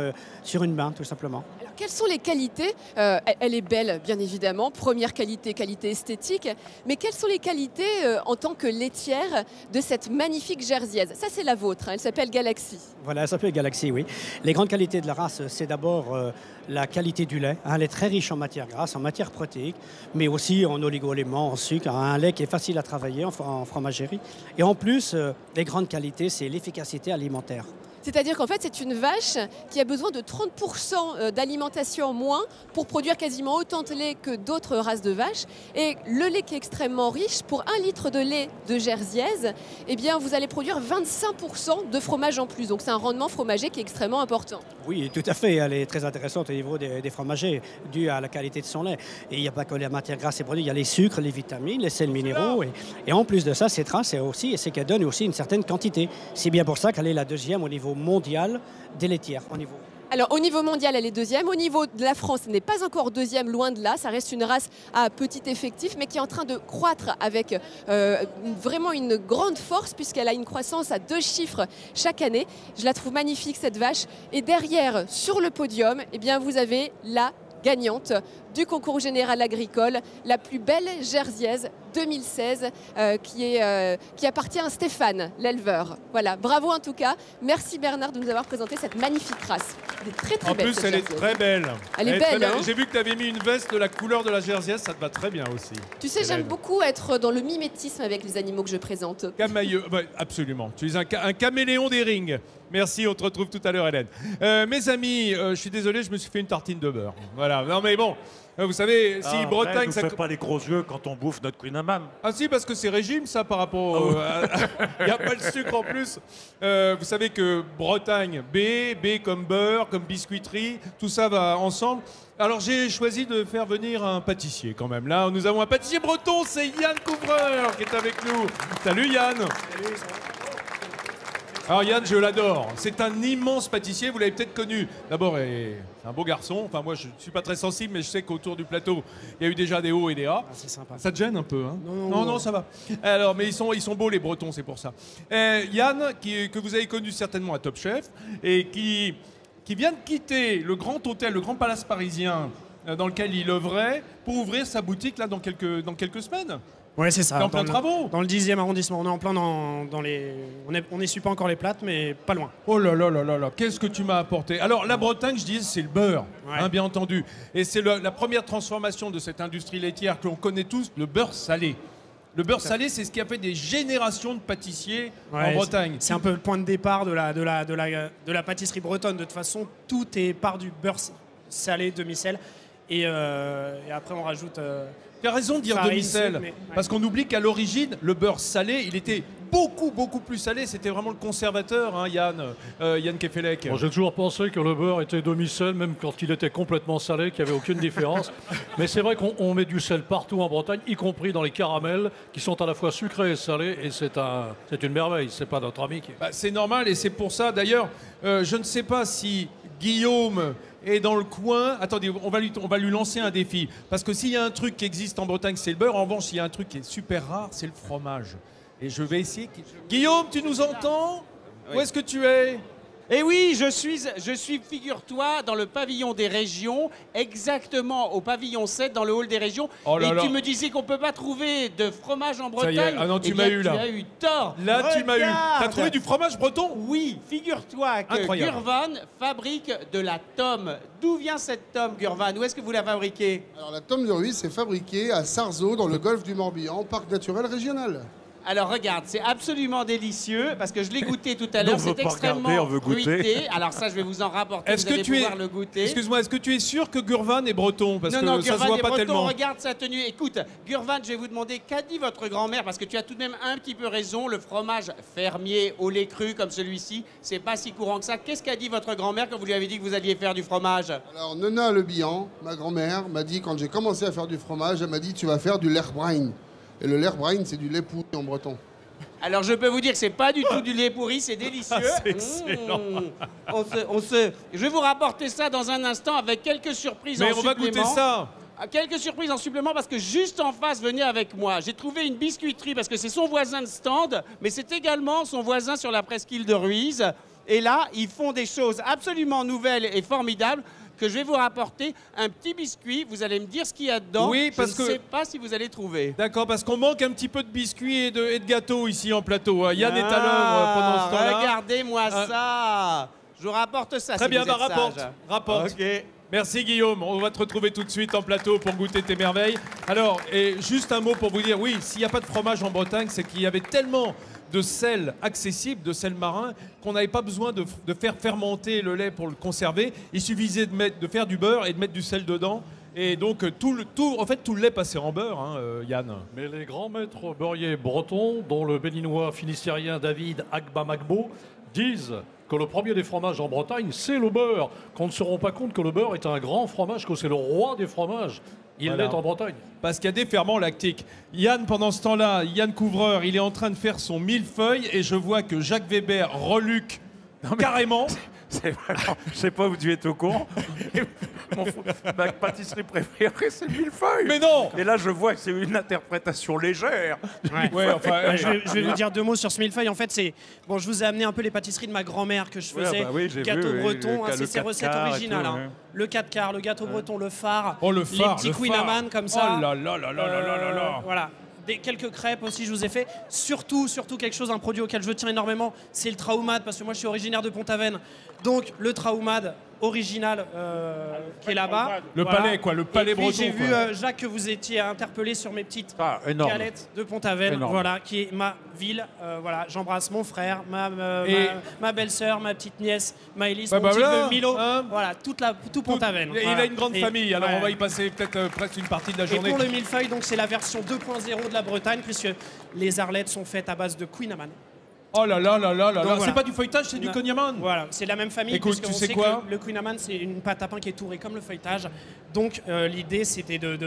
une main, tout simplement. Alors, quelles sont les qualités? Elle est belle, bien évidemment. Première qualité, qualité esthétique. Mais quelles sont les qualités en tant que laitière de cette magnifique jersiaise? Ça, c'est la vôtre. Hein. Elle s'appelle Galaxy. Voilà, elle s'appelle Galaxy, oui. Les grandes qualités de la race, c'est d'abord la qualité du lait. Elle est très riche en matière grasse, en matière protéique, mais aussi en oligo-éléments, en sucre. Un lait qui est facile à travailler en fromagerie. Et en plus, les grandes qualités, c'est l'efficacité alimentaire. C'est-à-dire qu'en fait, c'est une vache qui a besoin de 30% d'alimentation en moins pour produire quasiment autant de lait que d'autres races de vaches. Et le lait qui est extrêmement riche, pour 1 litre de lait de jersiaise, eh bien, vous allez produire 25% de fromage en plus. Donc, c'est un rendement fromager qui est extrêmement important. Oui, tout à fait. Elle est très intéressante au niveau des fromagers, dû à la qualité de son lait. Et il n'y a pas que la matière grasse et produits, il y a les sucres, les vitamines, les sels minéraux. Et en plus de ça, cette race, c'est qu'elle donne aussi une certaine quantité. C'est bien pour ça qu'elle est la deuxième au niveau mondial des laitières. Alors au niveau mondial, elle est deuxième. Au niveau de la France, elle n'est pas encore deuxième, loin de là. Ça reste une race à petit effectif, mais qui est en train de croître avec vraiment une grande force, puisqu'elle a une croissance à 2 chiffres chaque année. Je la trouve magnifique, cette vache. Et derrière, sur le podium, eh bien, vous avez la gagnante du concours général agricole, la plus belle jersiaise 2016, qui appartient à Stéphane, l'éleveur. Voilà, bravo en tout cas. Merci Bernard de nous avoir présenté cette magnifique race. Elle est très très belle. En plus, elle est très belle. Elle est belle, hein. J'ai vu que tu avais mis une veste de la couleur de la jersiaise, ça te va très bien aussi. Tu sais, j'aime beaucoup être dans le mimétisme avec les animaux que je présente. Camailleux, absolument. Tu es un caméléon des rings. Merci, on te retrouve tout à l'heure, Hélène. Mes amis, je suis désolé, je me suis fait une tartine de beurre. Voilà, non mais bon, vous savez, si Bretagne... Ne fait pas les gros yeux quand on bouffe notre Queen Amman. Ah si, parce que c'est régime, ça, par rapport... Il n'y a pas le sucre en plus. Vous savez que Bretagne, B comme beurre, comme biscuiterie, tout ça va ensemble. Alors j'ai choisi de faire venir un pâtissier quand même. Là, nous avons un pâtissier breton, c'est Yann Couvreur qui est avec nous. Salut Yann. Salut. Alors Yann, je l'adore. C'est un immense pâtissier, vous l'avez peut-être connu. D'abord, c'est un beau garçon. Enfin, moi, je ne suis pas très sensible, mais je sais qu'autour du plateau, il y a eu déjà des hauts et des bas. C'est sympa. Ça te gêne un peu, hein? Non, ça va. Alors, mais ils sont beaux, les Bretons, c'est pour ça. Yann, que vous avez connu certainement à Top Chef, et qui vient de quitter le grand hôtel, le grand palace parisien, dans lequel il œuvrait, pour ouvrir sa boutique là dans quelques semaines. Ouais, c'est ça. T'es en plein travaux. Dans le 10e arrondissement. On est en plein dans les... On n'essuie pas encore les plates, mais pas loin. Oh là là là là là, qu'est-ce que tu m'as apporté. Alors, la Bretagne, je disais, c'est le beurre, hein, bien entendu. Et c'est la première transformation de cette industrie laitière que l'on connaît tous, le beurre salé. Le beurre salé, c'est ce qui a fait des générations de pâtissiers en Bretagne. C'est un peu le point de départ de la pâtisserie bretonne. De toute façon, tout est part du beurre salé, demi-sel. Et après, on rajoute. Tu as raison de dire farine, demi-sel, sucre, mais- parce qu'on oublie qu'à l'origine, le beurre salé, il était beaucoup plus salé. C'était vraiment le conservateur, hein, Yann Kefelec. Bon, j'ai toujours pensé que le beurre était demi-sel, même quand il était complètement salé, qu'il n'y avait aucune différence. Mais c'est vrai qu'on met du sel partout en Bretagne, y compris dans les caramels, qui sont à la fois sucrés et salés, et c'est une merveille. C'est pas notre ami qui... Bah, c'est normal, et c'est pour ça, d'ailleurs, je ne sais pas si Guillaume est dans le coin. Attendez, on va lui lancer un défi. Parce que s'il y a un truc qui existe en Bretagne, c'est le beurre. En revanche, s'il y a un truc qui est super rare, c'est le fromage. Et je vais essayer... Guillaume, tu nous entends? Où est-ce que tu es? Eh oui, je suis, figure-toi, dans le pavillon des régions, exactement au pavillon 7, dans le hall des régions. Oh là et là. tu me disais qu'on ne peut pas trouver de fromage en Ça y est. Bretagne. Ah non, tu Eh m'as bien, eu, là. Tu as eu tort. Là, tu m'as eu. T'as Regarde. trouvé du fromage breton? Oui, figure-toi que Incroyable. Gurvan fabrique de la tome. D'où vient cette tome, Gurvan? Où est-ce que vous la fabriquez? Alors la tome de Ruisse est fabriquée à Sarzeau, dans le golfe du Morbihan, parc naturel régional. Alors regarde, c'est absolument délicieux parce que je l'ai goûté tout à l'heure. on veut C'est pas extrêmement regarder, on veut goûter. fruité. Alors ça, je vais vous en rapporter. Est-ce Vous que allez tu es... pouvoir le goûter. Excuse-moi, est-ce que tu es sûr que Gurvan est breton? Parce non, que non, ça se Gurvan voit est pas breton, tellement. regarde sa tenue. Écoute, Gurvan, je vais vous demander, qu'a dit votre grand-mère? Parce que tu as tout de même un petit peu raison, le fromage fermier au lait cru comme celui-ci, c'est pas si courant que ça. Qu'est-ce qu'a dit votre grand-mère quand vous lui avez dit que vous alliez faire du fromage? Alors Nona Le Bihan, ma grand-mère, m'a dit, quand j'ai commencé à faire du fromage, elle m'a dit, tu vas faire du lerbrain. Et le lerbrain, c'est du lait pourri en breton. Alors je peux vous dire que c'est pas du tout du lait pourri, c'est délicieux. C'est excellent. Je vais vous rapporter ça dans un instant avec quelques surprises Mais en on va supplément. goûter ça. Quelques surprises en supplément parce que juste en face, venez avec moi. J'ai trouvé une biscuiterie parce que c'est son voisin de stand, mais c'est également son voisin sur la presqu'île de Ruise. Et là, ils font des choses absolument nouvelles et formidables que je vais vous rapporter. Un petit biscuit, vous allez me dire ce qu'il y a dedans. Oui, parce je ne que- sais pas si vous allez trouver. D'accord, parce qu'on manque un petit peu de biscuits et de gâteaux ici en plateau. Yann est à l'œuvre pendant ce temps-là. Regardez-moi ça. Je vous rapporte ça. Très si bien, vous êtes rapporte. sage. Rapporte. Ok. Merci Guillaume, on va te retrouver tout de suite en plateau pour goûter tes merveilles. Alors, et juste un mot pour vous dire, oui, s'il n'y a pas de fromage en Bretagne, c'est qu'il y avait tellement de sel accessible, de sel marin, qu'on n'avait pas besoin de faire fermenter le lait pour le conserver. Il suffisait de faire du beurre et de mettre du sel dedans. Et donc, tout le lait passait en beurre, hein, Yann. Mais les grands maîtres beurriers bretons, dont le béninois finistérien David Agba-Magbo, disent que le premier des fromages en Bretagne, c'est le beurre. Qu'on ne se rend pas compte que le beurre est un grand fromage, que c'est le roi des fromages. Il Voilà. l'est en Bretagne. Parce qu'il y a des ferments lactiques. Yann, pendant ce temps-là, Yann Couvreur, il est en train de faire son millefeuille et je vois que Jacques Weber reluque carrément. C'est vraiment, je sais pas où tu es au courant. Ma pâtisserie préférée, c'est le millefeuille. Mais non. Et là, je vois que c'est une interprétation légère. Ouais, enfin, je vais vous dire deux mots sur ce millefeuille. En fait, c'est bon. Je vous ai amené un peu les pâtisseries de ma grand-mère que je Ouais, faisais. bah oui, j'ai Gâteau vu, oui, breton, le c'est ses 4 recettes quarts et originales. tout, hein. ouais. Le 4 quarts, le gâteau breton, le phare. Oh, le phare, les petits le Queen phare. Amman comme ça. Oh là là là là là là là là. Voilà. Quelques crêpes aussi, je vous ai fait. Surtout quelque chose, un produit auquel je tiens énormément, c'est le traumade, parce que moi je suis originaire de Pont-Aven. Donc le traumade original qui est là-bas. Le palais, quoi, le palais Et puis, breton, j'ai vu, quoi. Jacques, que vous étiez interpellé sur mes petites énorme. galettes de Pont-Aven, Énorme. voilà, qui est ma ville. Voilà, j'embrasse mon frère, ma belle-sœur, ma petite nièce, Maëlys, Bah, mon petit voilà, neveu Milo. hein. Voilà, tout Pont-Aven. Il Voilà. a une grande Et- famille, alors ouais. on va y passer peut-être presque une partie de la Et journée. pour le millefeuille, donc c'est la version 2.0 de la Bretagne, puisque les arlettes sont faites à base de Queen Amman. Oh là là là là là Donc, là, voilà. c'est pas du feuilletage, c'est du Non. cognaman. Voilà, c'est la même famille. Écoute, puisqu'on tu sais sait quoi que le Queen Amman, c'est une pâte à pain qui est tourée comme le feuilletage. Donc l'idée, c'était de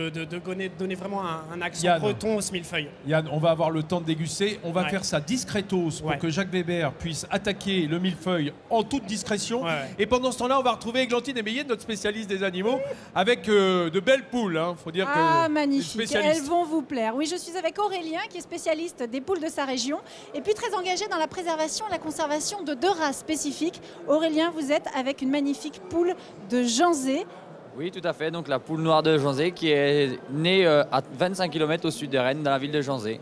donner vraiment un accent Yann. breton au millefeuille. Yann, on va avoir le temps de déguster. On va Ouais. faire ça discretos pour Ouais. que Jacques Weber puisse attaquer le millefeuille en toute discrétion. Ouais. Et pendant ce temps-là, on va retrouver Églantine Émeillé, notre spécialiste des animaux, avec de belles poules. Hein. Faut dire Ah, que magnifique. spécialiste. Elles vont vous plaire. Oui, je suis avec Aurélien, qui est spécialiste des poules de sa région, et puis très engagé dans la préservation et la conservation de deux races spécifiques. Aurélien, vous êtes avec une magnifique poule de Janzé. Oui, tout à fait. Donc la poule noire de Janzé qui est née à 25 km au sud de Rennes, dans la ville de Janzé.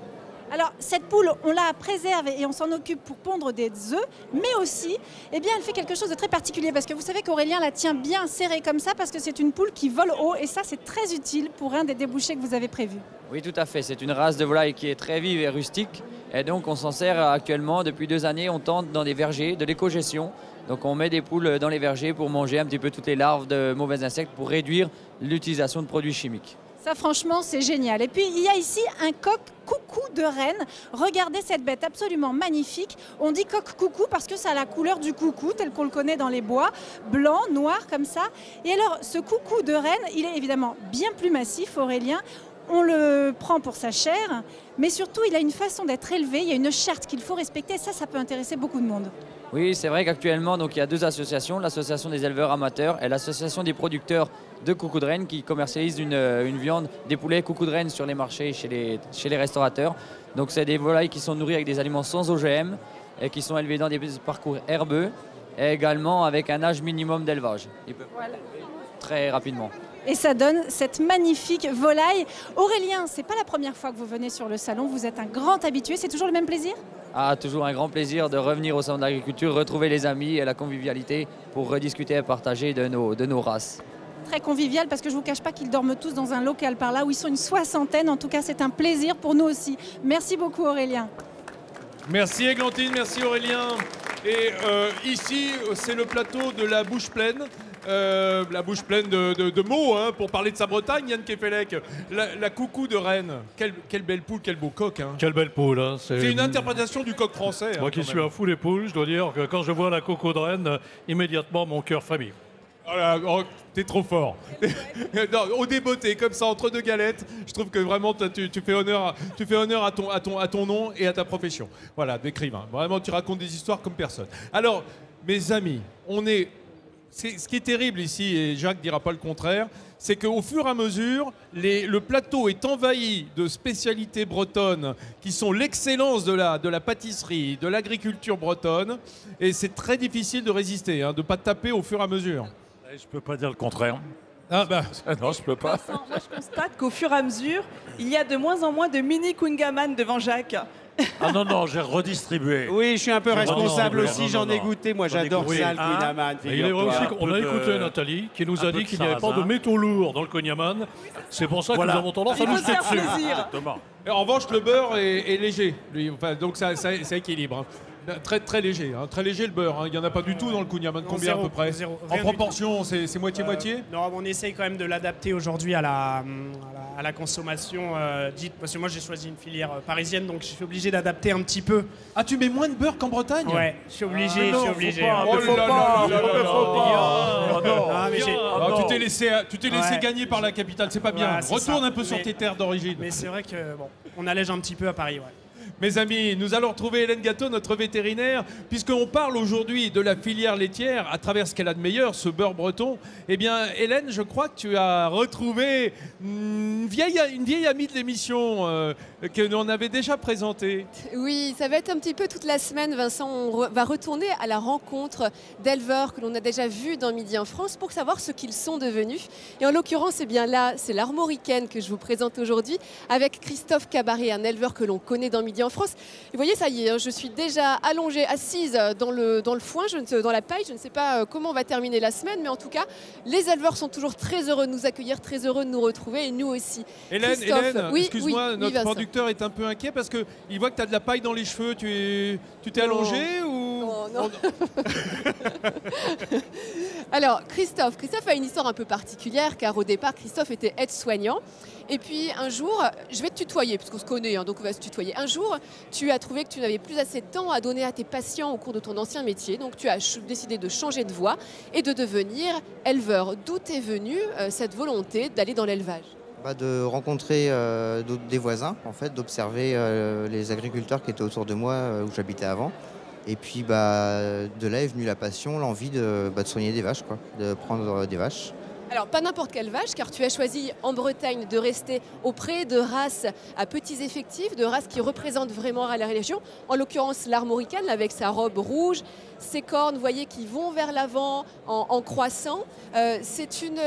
Alors, cette poule, on la préserve et on s'en occupe pour pondre des œufs, mais aussi, eh bien, elle fait quelque chose de très particulier, parce que vous savez qu'Aurélien la tient bien serrée comme ça, parce que c'est une poule qui vole haut, et ça, c'est très utile pour un des débouchés que vous avez prévus. Oui, tout à fait. C'est une race de volaille qui est très vive et rustique. Et donc on s'en sert actuellement depuis 2 années. On tente dans des vergers de l'éco-gestion Donc on met des poules dans les vergers pour manger un petit peu toutes les larves de mauvais insectes pour réduire l'utilisation de produits chimiques. Ça, franchement, c'est génial. Et puis, il y a ici un coq coucou de reine. Regardez cette bête absolument magnifique. On dit coq coucou parce que ça a la couleur du coucou, tel qu'on le connaît dans les bois, blanc, noir, comme ça. Et alors, ce coucou de reine, il est évidemment bien plus massif, Aurélien. On le prend pour sa chair, mais surtout, il a une façon d'être élevé. Il y a une charte qu'il faut respecter. Ça peut intéresser beaucoup de monde. Oui, c'est vrai qu'actuellement, donc, il y a deux associations, l'association des éleveurs amateurs et l'association des producteurs de coucou de reine qui commercialisent une viande, des poulets coucou de reine sur les marchés chez les restaurateurs. Donc c'est des volailles qui sont nourries avec des aliments sans OGM et qui sont élevées dans des parcours herbeux et également avec un âge minimum d'élevage. Ils peuvent élever très rapidement. Et ça donne cette magnifique volaille. Aurélien, c'est pas la première fois que vous venez sur le salon, vous êtes un grand habitué, c'est toujours le même plaisir ? Ah, toujours un grand plaisir de revenir au salon de l'agriculture, retrouver les amis et la convivialité pour rediscuter et partager de nos races. Très convivial parce que je ne vous cache pas qu'ils dorment tous dans un local par là où ils sont une soixantaine. En tout cas, c'est un plaisir pour nous aussi. Merci beaucoup Aurélien. Merci Églantine, merci Aurélien. Et ici, c'est le plateau de la bouche pleine. La bouche pleine de mots hein, pour parler de sa Bretagne, Yann Kefelec. La coucou de Rennes. Quelle belle poule, quel beau coq. Hein. Quelle belle poule. Hein. C'est une interprétation du coq français. Moi qui suis un fou des poules, je dois dire que quand je vois la coucou de Rennes, immédiatement mon cœur frémit. Oh, t'es trop fort. Non, au débeauté, comme ça, entre deux galettes, je trouve que vraiment tu fais honneur à ton nom et à ta profession. Voilà, d'écrivain. Vraiment, tu racontes des histoires comme personne. Alors, mes amis, ce qui est terrible ici, et Jacques ne dira pas le contraire, c'est qu'au fur et à mesure, le plateau est envahi de spécialités bretonnes qui sont l'excellence de la pâtisserie, de l'agriculture bretonne. Et c'est très difficile de résister, hein, de ne pas taper au fur et à mesure. Je peux pas dire le contraire. Ah bah non, je peux pas. Vincent, moi je constate qu'au fur et à mesure, il y a de moins en moins de mini Kungaman devant Jacques. Ah non, j'ai redistribué. Oui, je suis un peu responsable aussi, j'en ai goûté. Moi, j'adore ça, le Kunyaman. Il est vrai aussi qu'on a écouté Nathalie qui nous a dit qu'il n'y avait pas de métaux lourds dans le Kunyaman. C'est pour ça que nous avons tendance à nous jeter dessus. Et en revanche, le beurre est léger. Donc ça équilibre. Hein. Très, très léger, hein. Très léger le beurre. Hein. Il n'y en a pas du tout dans le Kunyaman. Combien à peu près? En proportion, c'est moitié-moitié Non, on essaye quand même de l'adapter aujourd'hui à la consommation dite. Parce que moi, j'ai choisi une filière parisienne, donc je suis obligé d'adapter un petit peu. Ah, tu mets moins de beurre qu'en Bretagne? Ouais, je suis obligé. Tu t'es laissé gagner par la capitale, c'est pas bien. Retourne un peu sur tes terres d'origine. Mais c'est vrai que on allège un petit peu à Paris, ouais. Mes amis, nous allons retrouver Hélène Gâteau, notre vétérinaire, puisqu'on parle aujourd'hui de la filière laitière à travers ce qu'elle a de meilleur, ce beurre breton. Eh bien, Hélène, je crois que tu as retrouvé une vieille amie de l'émission que l'on avait déjà présentée. Oui, ça va être un petit peu toute la semaine, Vincent. On va retourner à la rencontre d'éleveurs que l'on a déjà vus dans Midi en France pour savoir ce qu'ils sont devenus. Et en l'occurrence, eh bien là, c'est l'Armoricaine que je vous présente aujourd'hui avec Christophe Cabaret, un éleveur que l'on connaît dans Midi en France. Et vous voyez, ça y est, je suis déjà allongée, assise dans le foin, dans la paille. Je ne sais pas comment on va terminer la semaine, mais en tout cas, les éleveurs sont toujours très heureux de nous accueillir, très heureux de nous retrouver, et nous aussi. Hélène, oui, excuse-moi, notre producteur est un peu inquiet parce qu'il voit que tu as de la paille dans les cheveux. Tu t'es allongée ou... Non. Alors, Christophe a une histoire un peu particulière, car au départ, Christophe était aide-soignant. Et puis un jour, je vais te tutoyer, parce qu'on se connaît, hein, donc on va se tutoyer. Un jour, tu as trouvé que tu n'avais plus assez de temps à donner à tes patients au cours de ton ancien métier. Donc tu as décidé de changer de voie et de devenir éleveur. D'où est venue cette volonté d'aller dans l'élevage? De rencontrer des voisins, en fait, d'observer les agriculteurs qui étaient autour de moi, où j'habitais avant. Et puis de là est venue la passion, l'envie de soigner des vaches, quoi, de prendre des vaches. Alors, pas n'importe quelle vache, car tu as choisi en Bretagne de rester auprès de races à petits effectifs, de races qui représentent vraiment la région. En l'occurrence, l'Armoricaine, avec sa robe rouge, ses cornes, vous voyez, qui vont vers l'avant en croissant. C'est une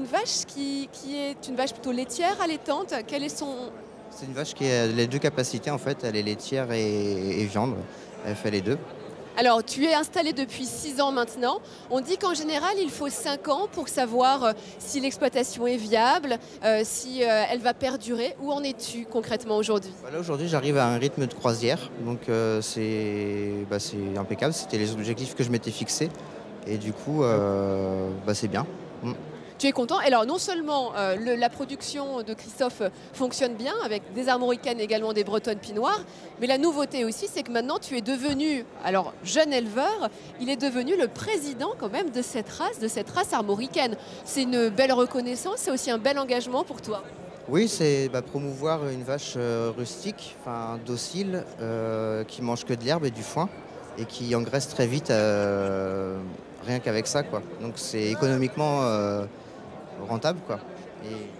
vache qui est une vache plutôt laitière, allaitante. Quel est son... C'est une vache qui a les deux capacités, en fait. Elle est laitière et viande. Elle fait les deux. Alors, tu es installé depuis 6 ans maintenant. On dit qu'en général, il faut 5 ans pour savoir si l'exploitation est viable, si elle va perdurer. Où en es-tu concrètement aujourd'hui? Là, aujourd'hui, j'arrive à un rythme de croisière, donc c'est impeccable. C'était les objectifs que je m'étais fixés. Et du coup, c'est bien. Tu es content? Alors non seulement la production de Christophe fonctionne bien avec des armoricaines et également des bretonnes pinoires, mais la nouveauté aussi c'est que maintenant tu es devenu, alors jeune éleveur, il est devenu le président quand même de cette race armoricaine. C'est une belle reconnaissance, c'est aussi un bel engagement pour toi. Oui, c'est promouvoir une vache rustique, docile, qui mange que de l'herbe et du foin et qui engraisse très vite rien qu'avec ça, quoi. Donc c'est économiquement rentable, quoi.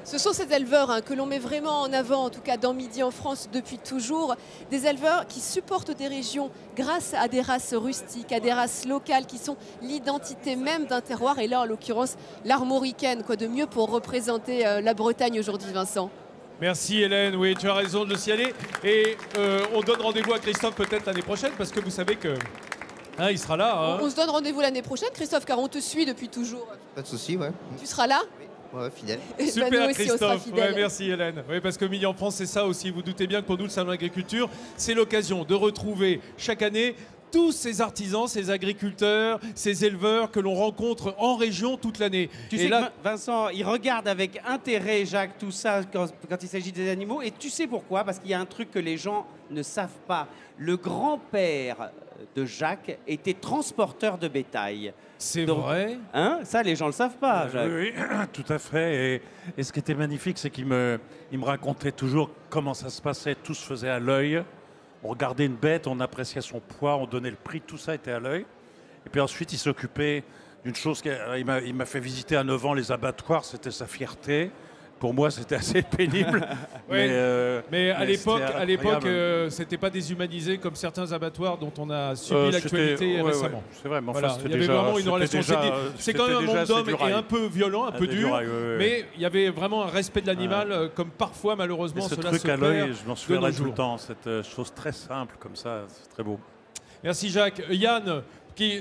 Ce sont ces éleveurs que l'on met vraiment en avant, en tout cas dans Midi en France depuis toujours, des éleveurs qui supportent des régions grâce à des races rustiques, à des races locales qui sont l'identité même d'un terroir, et là en l'occurrence l'armoricaine, quoi de mieux pour représenter la Bretagne aujourd'hui, Vincent? Merci Hélène, oui tu as raison de le signaler, et on donne rendez-vous à Christophe peut-être l'année prochaine, parce que vous savez que il sera là. On se donne rendez-vous l'année prochaine, Christophe, car on te suit depuis toujours. Pas de souci, ouais. Tu seras là? Ouais, fidèle. Super nous aussi, Christophe, on sera merci Hélène. Oui, parce que Midi en France, c'est ça aussi. Vous doutez bien que pour nous, le Salon de l'Agriculture, c'est l'occasion de retrouver chaque année tous ces artisans, ces agriculteurs, ces éleveurs que l'on rencontre en région toute l'année. Tu sais que Vincent, il regarde avec intérêt, Jacques, tout ça quand il s'agit des animaux. Et tu sais pourquoi? Parce qu'il y a un truc que les gens ne savent pas. Le grand-père de Jacques était transporteur de bétail. C'est vrai? Ça, les gens ne le savent pas, Jacques. Oui, tout à fait. Et ce qui était magnifique, c'est qu'il me racontait toujours comment ça se passait. Tout se faisait à l'œil. On regardait une bête, on appréciait son poids, on donnait le prix, tout ça était à l'œil. Et puis ensuite, il s'occupait d'une chose, il m'a fait visiter à 9 ans les abattoirs, c'était sa fierté. Pour moi, c'était assez pénible. Mais à l'époque, c'était pas déshumanisé comme certains abattoirs dont on a subi l'actualité récemment. C'est vrai, mais il y avait vraiment une relation. C'est quand même un monde d'hommes et un peu violent, un peu dur, mais il y avait vraiment un respect de l'animal, comme parfois malheureusement cela se perd. Je m'en souviendrai tout le temps, cette chose très simple comme ça, c'est très beau. Merci Jacques. Yann,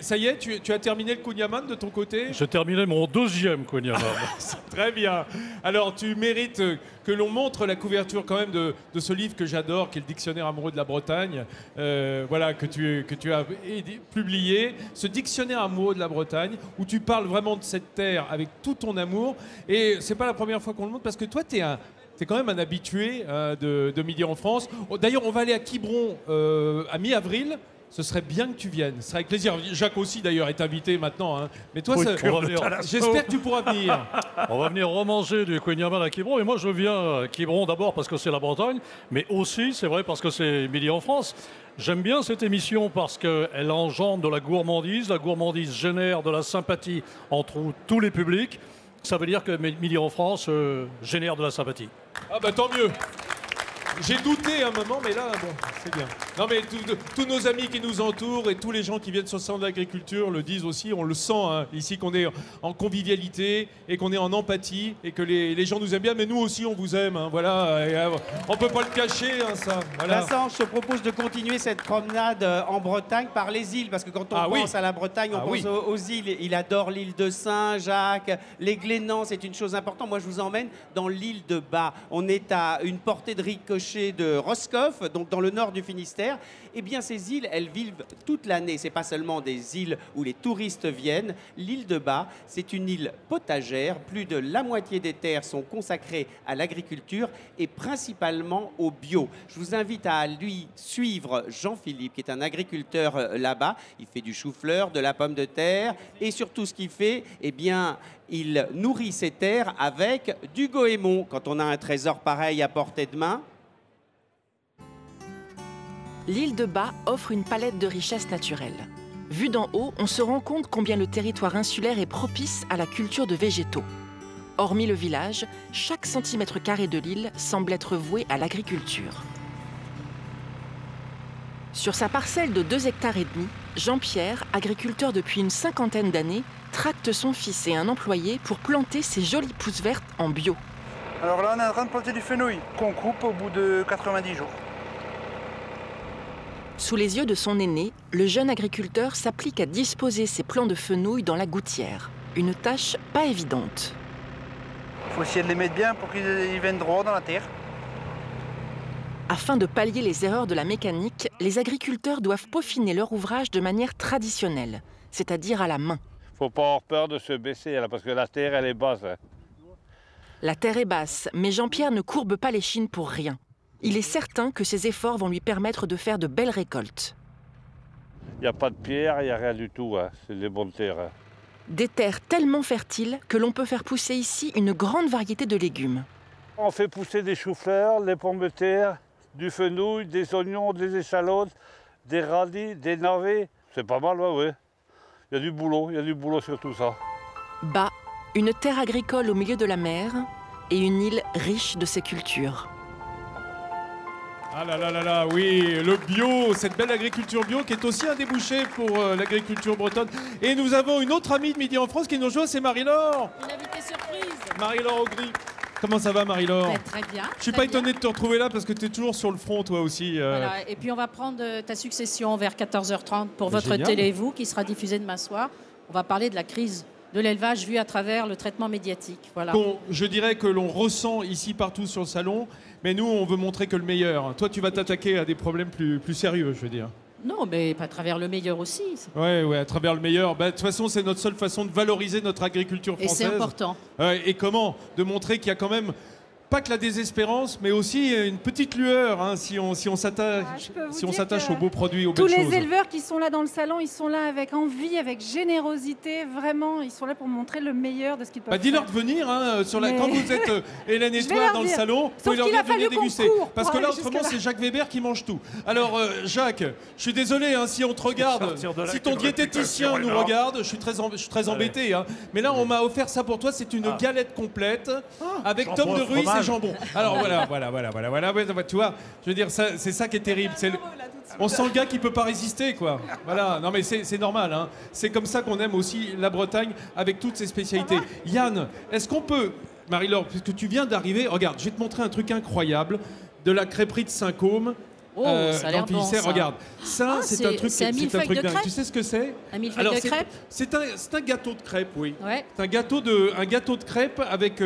ça y est, tu as terminé le Kunyaman de ton côté? J'ai terminé mon 2e Kunyaman. Très bien. Alors, tu mérites que l'on montre la couverture quand même de ce livre que j'adore, qui est le Dictionnaire amoureux de la Bretagne, que tu as publié. Ce Dictionnaire amoureux de la Bretagne, où tu parles vraiment de cette terre avec tout ton amour. Et c'est pas la première fois qu'on le montre, parce que toi, tu es quand même un habitué de Midi en France. D'ailleurs, on va aller à Quiberon à mi-avril. Ce serait bien que tu viennes. Ce serait avec plaisir. Jacques aussi, d'ailleurs, est invité maintenant. Mais toi, j'espère que tu pourras venir. On va venir remanger du Kunyaman à Quiberon. Et moi, je viens à Quiberon d'abord parce que c'est la Bretagne, mais aussi, c'est vrai, parce que c'est Midi en France. J'aime bien cette émission parce qu'elle engendre de la gourmandise. La gourmandise génère de la sympathie entre tous les publics. Ça veut dire que Midi en France génère de la sympathie. Ah bah tant mieux. J'ai douté un moment, mais là, bon, c'est bien. Non, mais tous nos amis qui nous entourent et tous les gens qui viennent sur le salon de l'agriculture le disent aussi, on le sent ici, qu'on est en convivialité et qu'on est en empathie et que les gens nous aiment bien, mais nous aussi, on vous aime. Voilà, on peut pas le cacher, ça. Voilà. Vincent, je te propose de continuer cette promenade en Bretagne par les îles, parce que quand on pense à la Bretagne, on pense aux îles. Il adore l'île de Saint-Jacques, les Glénans, c'est une chose importante. Moi, je vous emmène dans l'île de Bas. On est à une portée de ricochet de Roscoff, donc dans le nord du Finistère. Eh bien, ces îles, elles vivent toute l'année. C'est pas seulement des îles où les touristes viennent. L'île de Bas, c'est une île potagère. Plus de la moitié des terres sont consacrées à l'agriculture et principalement au bio. Je vous invite à lui suivre Jean-Philippe, qui est un agriculteur là-bas. Il fait du chou-fleur, de la pomme de terre et surtout ce qu'il fait, eh bien, il nourrit ses terres avec du goémon. Quand on a un trésor pareil à portée de main, L'île de Bas offre une palette de richesses naturelles. Vu d'en haut, on se rend compte combien le territoire insulaire est propice à la culture de végétaux. Hormis le village, chaque centimètre carré de l'île semble être voué à l'agriculture. Sur sa parcelle de 2,5 hectares, Jean-Pierre, agriculteur depuis une 50aine d'années, tracte son fils et un employé pour planter ces jolies pousses vertes en bio. Alors là, on est en train de planter du fenouil qu'on coupe au bout de 90 jours. Sous les yeux de son aîné, le jeune agriculteur s'applique à disposer ses plants de fenouil dans la gouttière. Une tâche pas évidente. Il faut essayer de les mettre bien pour qu'ils viennent droit dans la terre. Afin de pallier les erreurs de la mécanique, les agriculteurs doivent peaufiner leur ouvrage de manière traditionnelle, c'est-à-dire à la main. Faut pas avoir peur de se baisser là, parce que la terre elle est basse. La terre est basse, mais Jean-Pierre ne courbe pas l'échine pour rien. Il est certain que ses efforts vont lui permettre de faire de belles récoltes. Il n'y a pas de pierre, il n'y a rien du tout, hein. C'est des bonnes terres. Hein. Des terres tellement fertiles que l'on peut faire pousser ici une grande variété de légumes. On fait pousser des choux-fleurs, des pommes de terre, du fenouil, des oignons, des échalotes, des radis, des navets. C'est pas mal, ouais. Il y a du boulot sur tout ça. Bas, une terre agricole au milieu de la mer et une île riche de ses cultures. Ah là là là là, oui, le bio, cette belle agriculture bio qui est aussi un débouché pour l'agriculture bretonne. Et nous avons une autre amie de Midi en France qui nous rejoint, c'est Marie-Laure. Une invitée surprise. Marie-Laure Augry. Comment ça va, Marie-Laure? Très bien. Je suis pas étonné de te retrouver là parce que tu es toujours sur le front, toi aussi. Voilà. Et puis on va prendre ta succession vers 14h30 pour votre Génial. Télé-Vous qui sera diffusée demain soir. On va parler de la crise de l'élevage vue à travers le traitement médiatique. Voilà. Je dirais que l'on ressent ici partout sur le salon, mais nous on veut montrer que le meilleur. Toi tu vas t'attaquer à des problèmes plus sérieux, je veux dire. Non, mais pas à travers le meilleur aussi. Ouais, à travers le meilleur. Bah, de toute façon, c'est notre seule façon de valoriser notre agriculture française. Et c'est important. Et comment? De montrer qu'il y a quand même pas que la désespérance, mais aussi une petite lueur, hein, si on s'attache aux beaux produits, aux belles choses. Tous les éleveurs qui sont là dans le salon, ils sont là avec envie, avec générosité, vraiment, ils sont là pour montrer le meilleur de ce qu'ils peuvent faire. Dis-leur de venir, hein, quand vous êtes Hélène et toi dans le salon, vous pouvez leur dire de venir déguster. Parce que là, autrement, c'est Jacques Weber qui mange tout. Alors, Jacques, je suis désolé, hein, si on te regarde, si ton diététicien nous regarde, je suis très embêté. Hein. Mais là, on m'a offert ça pour toi, c'est une galette complète avec tome de Ruisse et jambon. Alors voilà, tu vois, je veux dire, c'est ça qui est terrible. On sent le gars qui peut pas résister, quoi. Voilà, non mais c'est normal, hein. C'est comme ça qu'on aime aussi la Bretagne avec toutes ses spécialités. Yann, est-ce qu'on peut, Marie-Laure, puisque tu viens d'arriver, regarde, je vais te montrer un truc incroyable de la crêperie de Saint-Côme. Oh, ça a l'air bon, ça. Regarde, ça c'est un truc dingue. Tu sais ce que c'est? Un millefeuille de crêpes. C'est un gâteau de crêpes, oui. Ouais. C'est un gâteau de crêpes avec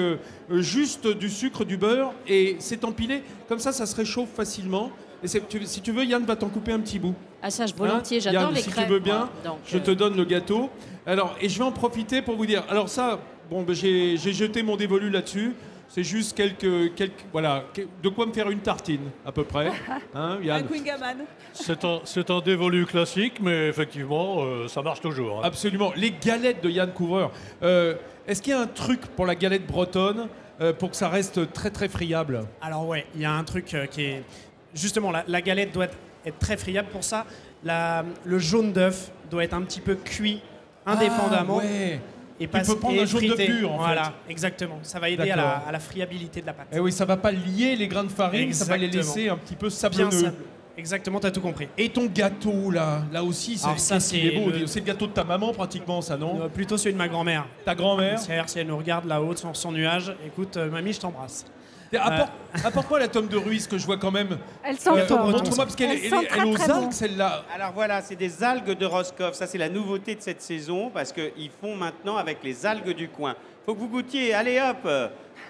juste du sucre, du beurre et c'est empilé. Comme ça se réchauffe facilement. Et si tu veux, Yann va t'en couper un petit bout. Ah ça, volontiers, j'adore Yann, les si crêpes. Tu veux bien, moi, donc, je te donne le gâteau. Alors, et je vais en profiter pour vous dire. Alors ça, bon, j'ai jeté mon dévolu là-dessus. C'est juste voilà, de quoi me faire une tartine, à peu près. Hein, Yann? Un Quingaman. C'est un dévolu classique, mais effectivement, ça marche toujours. Hein. Absolument. Les galettes de Yann Couvreur. Est-ce qu'il y a un truc pour la galette bretonne pour que ça reste très, très friable? Alors ouais, il y a un truc qui est... Justement, la galette doit être très friable. Pour ça, le jaune d'œuf doit être un petit peu cuit indépendamment. Ouais. Et tu peux prendre un jaune d'œuf dur, en fait. Voilà, exactement. Ça va aider à la friabilité de la pâte. Et oui, ça va pas lier les grains de farine, ça va les laisser un petit peu sablonneux. Exactement, tu as tout compris. Et ton gâteau, là aussi, c'est beau. C'est le gâteau de ta maman, pratiquement, ça, non? Plutôt celui de ma grand-mère. Ta grand-mère? Si elle nous regarde là-haut sur son nuage, écoute, mamie, je t'embrasse. Apporte-moi la tome de Ruisse que je vois quand même. Elle sent montre-moi parce qu'elle est aux algues, celle-là. Alors voilà, c'est des algues de Roscoff. Ça, c'est la nouveauté de cette saison parce qu'ils font maintenant avec les algues du coin. Faut que vous goûtiez. Allez hop.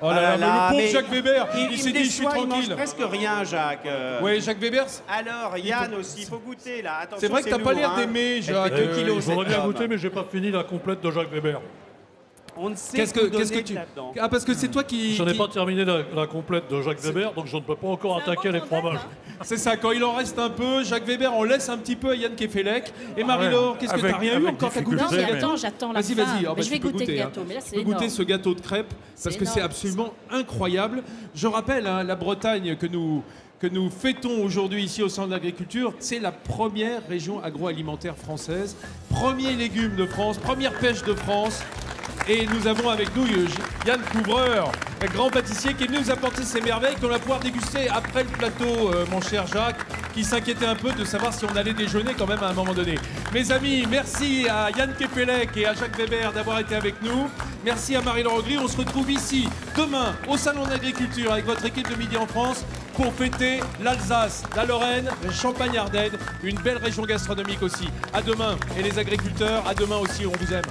Oh là là, mais le pauvre Jacques Weber, il s'est dit je suis tranquille. Il mange presque rien, Jacques. Oui, Jacques Weber. Alors Yann aussi, il faut goûter là. Attention, c'est vrai que t'as pas l'air d'aimer, Jacques. J'aurais bien goûté, mais j'ai pas fini la complète de Jacques Weber. On ne sait qu'est-ce que tu... Ah, parce que c'est toi qui... Je n'ai pas terminé la complète de Jacques Weber, donc je ne peux pas encore attaquer les fromages. C'est ça, quand il en reste un peu, Jacques Weber, on laisse un petit peu à Yann Kefelec. Et Marie-Laure, qu'est-ce que t'as rien eu encore? T'as goûté ce gâteau? J'attends la fin. Vas-y, je vais goûter le gâteau, mais là c'est énorme. Goûter ce gâteau de crêpes, parce que c'est absolument incroyable. Je rappelle, la Bretagne que nous fêtons aujourd'hui ici au Centre d'Agriculture, c'est la première région agroalimentaire française, premier légume de France, première pêche de France. Et nous avons avec nous Yann Couvreur, grand pâtissier qui est venu nous apporter ces merveilles qu'on va pouvoir déguster après le plateau, mon cher Jacques, qui s'inquiétait un peu de savoir si on allait déjeuner quand même à un moment donné. Mes amis, merci à Yann Kepelec et à Jacques Weber d'avoir été avec nous. Merci à Marie-Laure Augry. On se retrouve ici demain au Salon d'Agriculture avec votre équipe de Midi en France pour fêter l'Alsace, la Lorraine, le Champagne-Ardenne, une belle région gastronomique aussi. À demain. Et les agriculteurs, à demain aussi, on vous aime.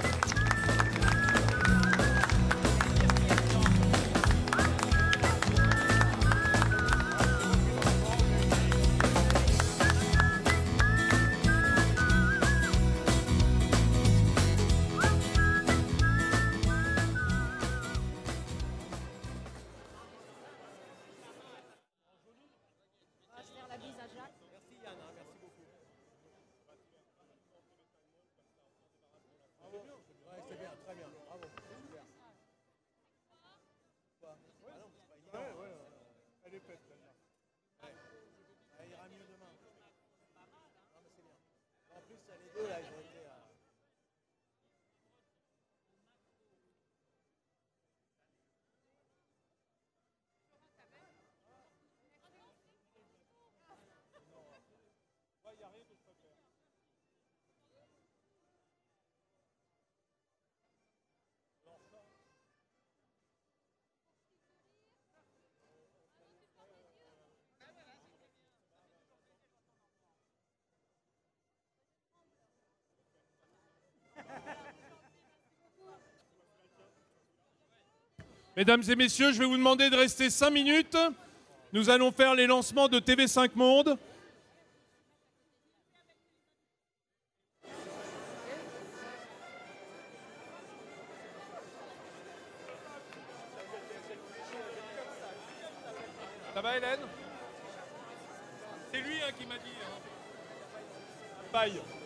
Mesdames et messieurs, je vais vous demander de rester 5 minutes. Nous allons faire les lancements de TV5 Monde. Ça va, Hélène? C'est lui qui m'a dit. Bye.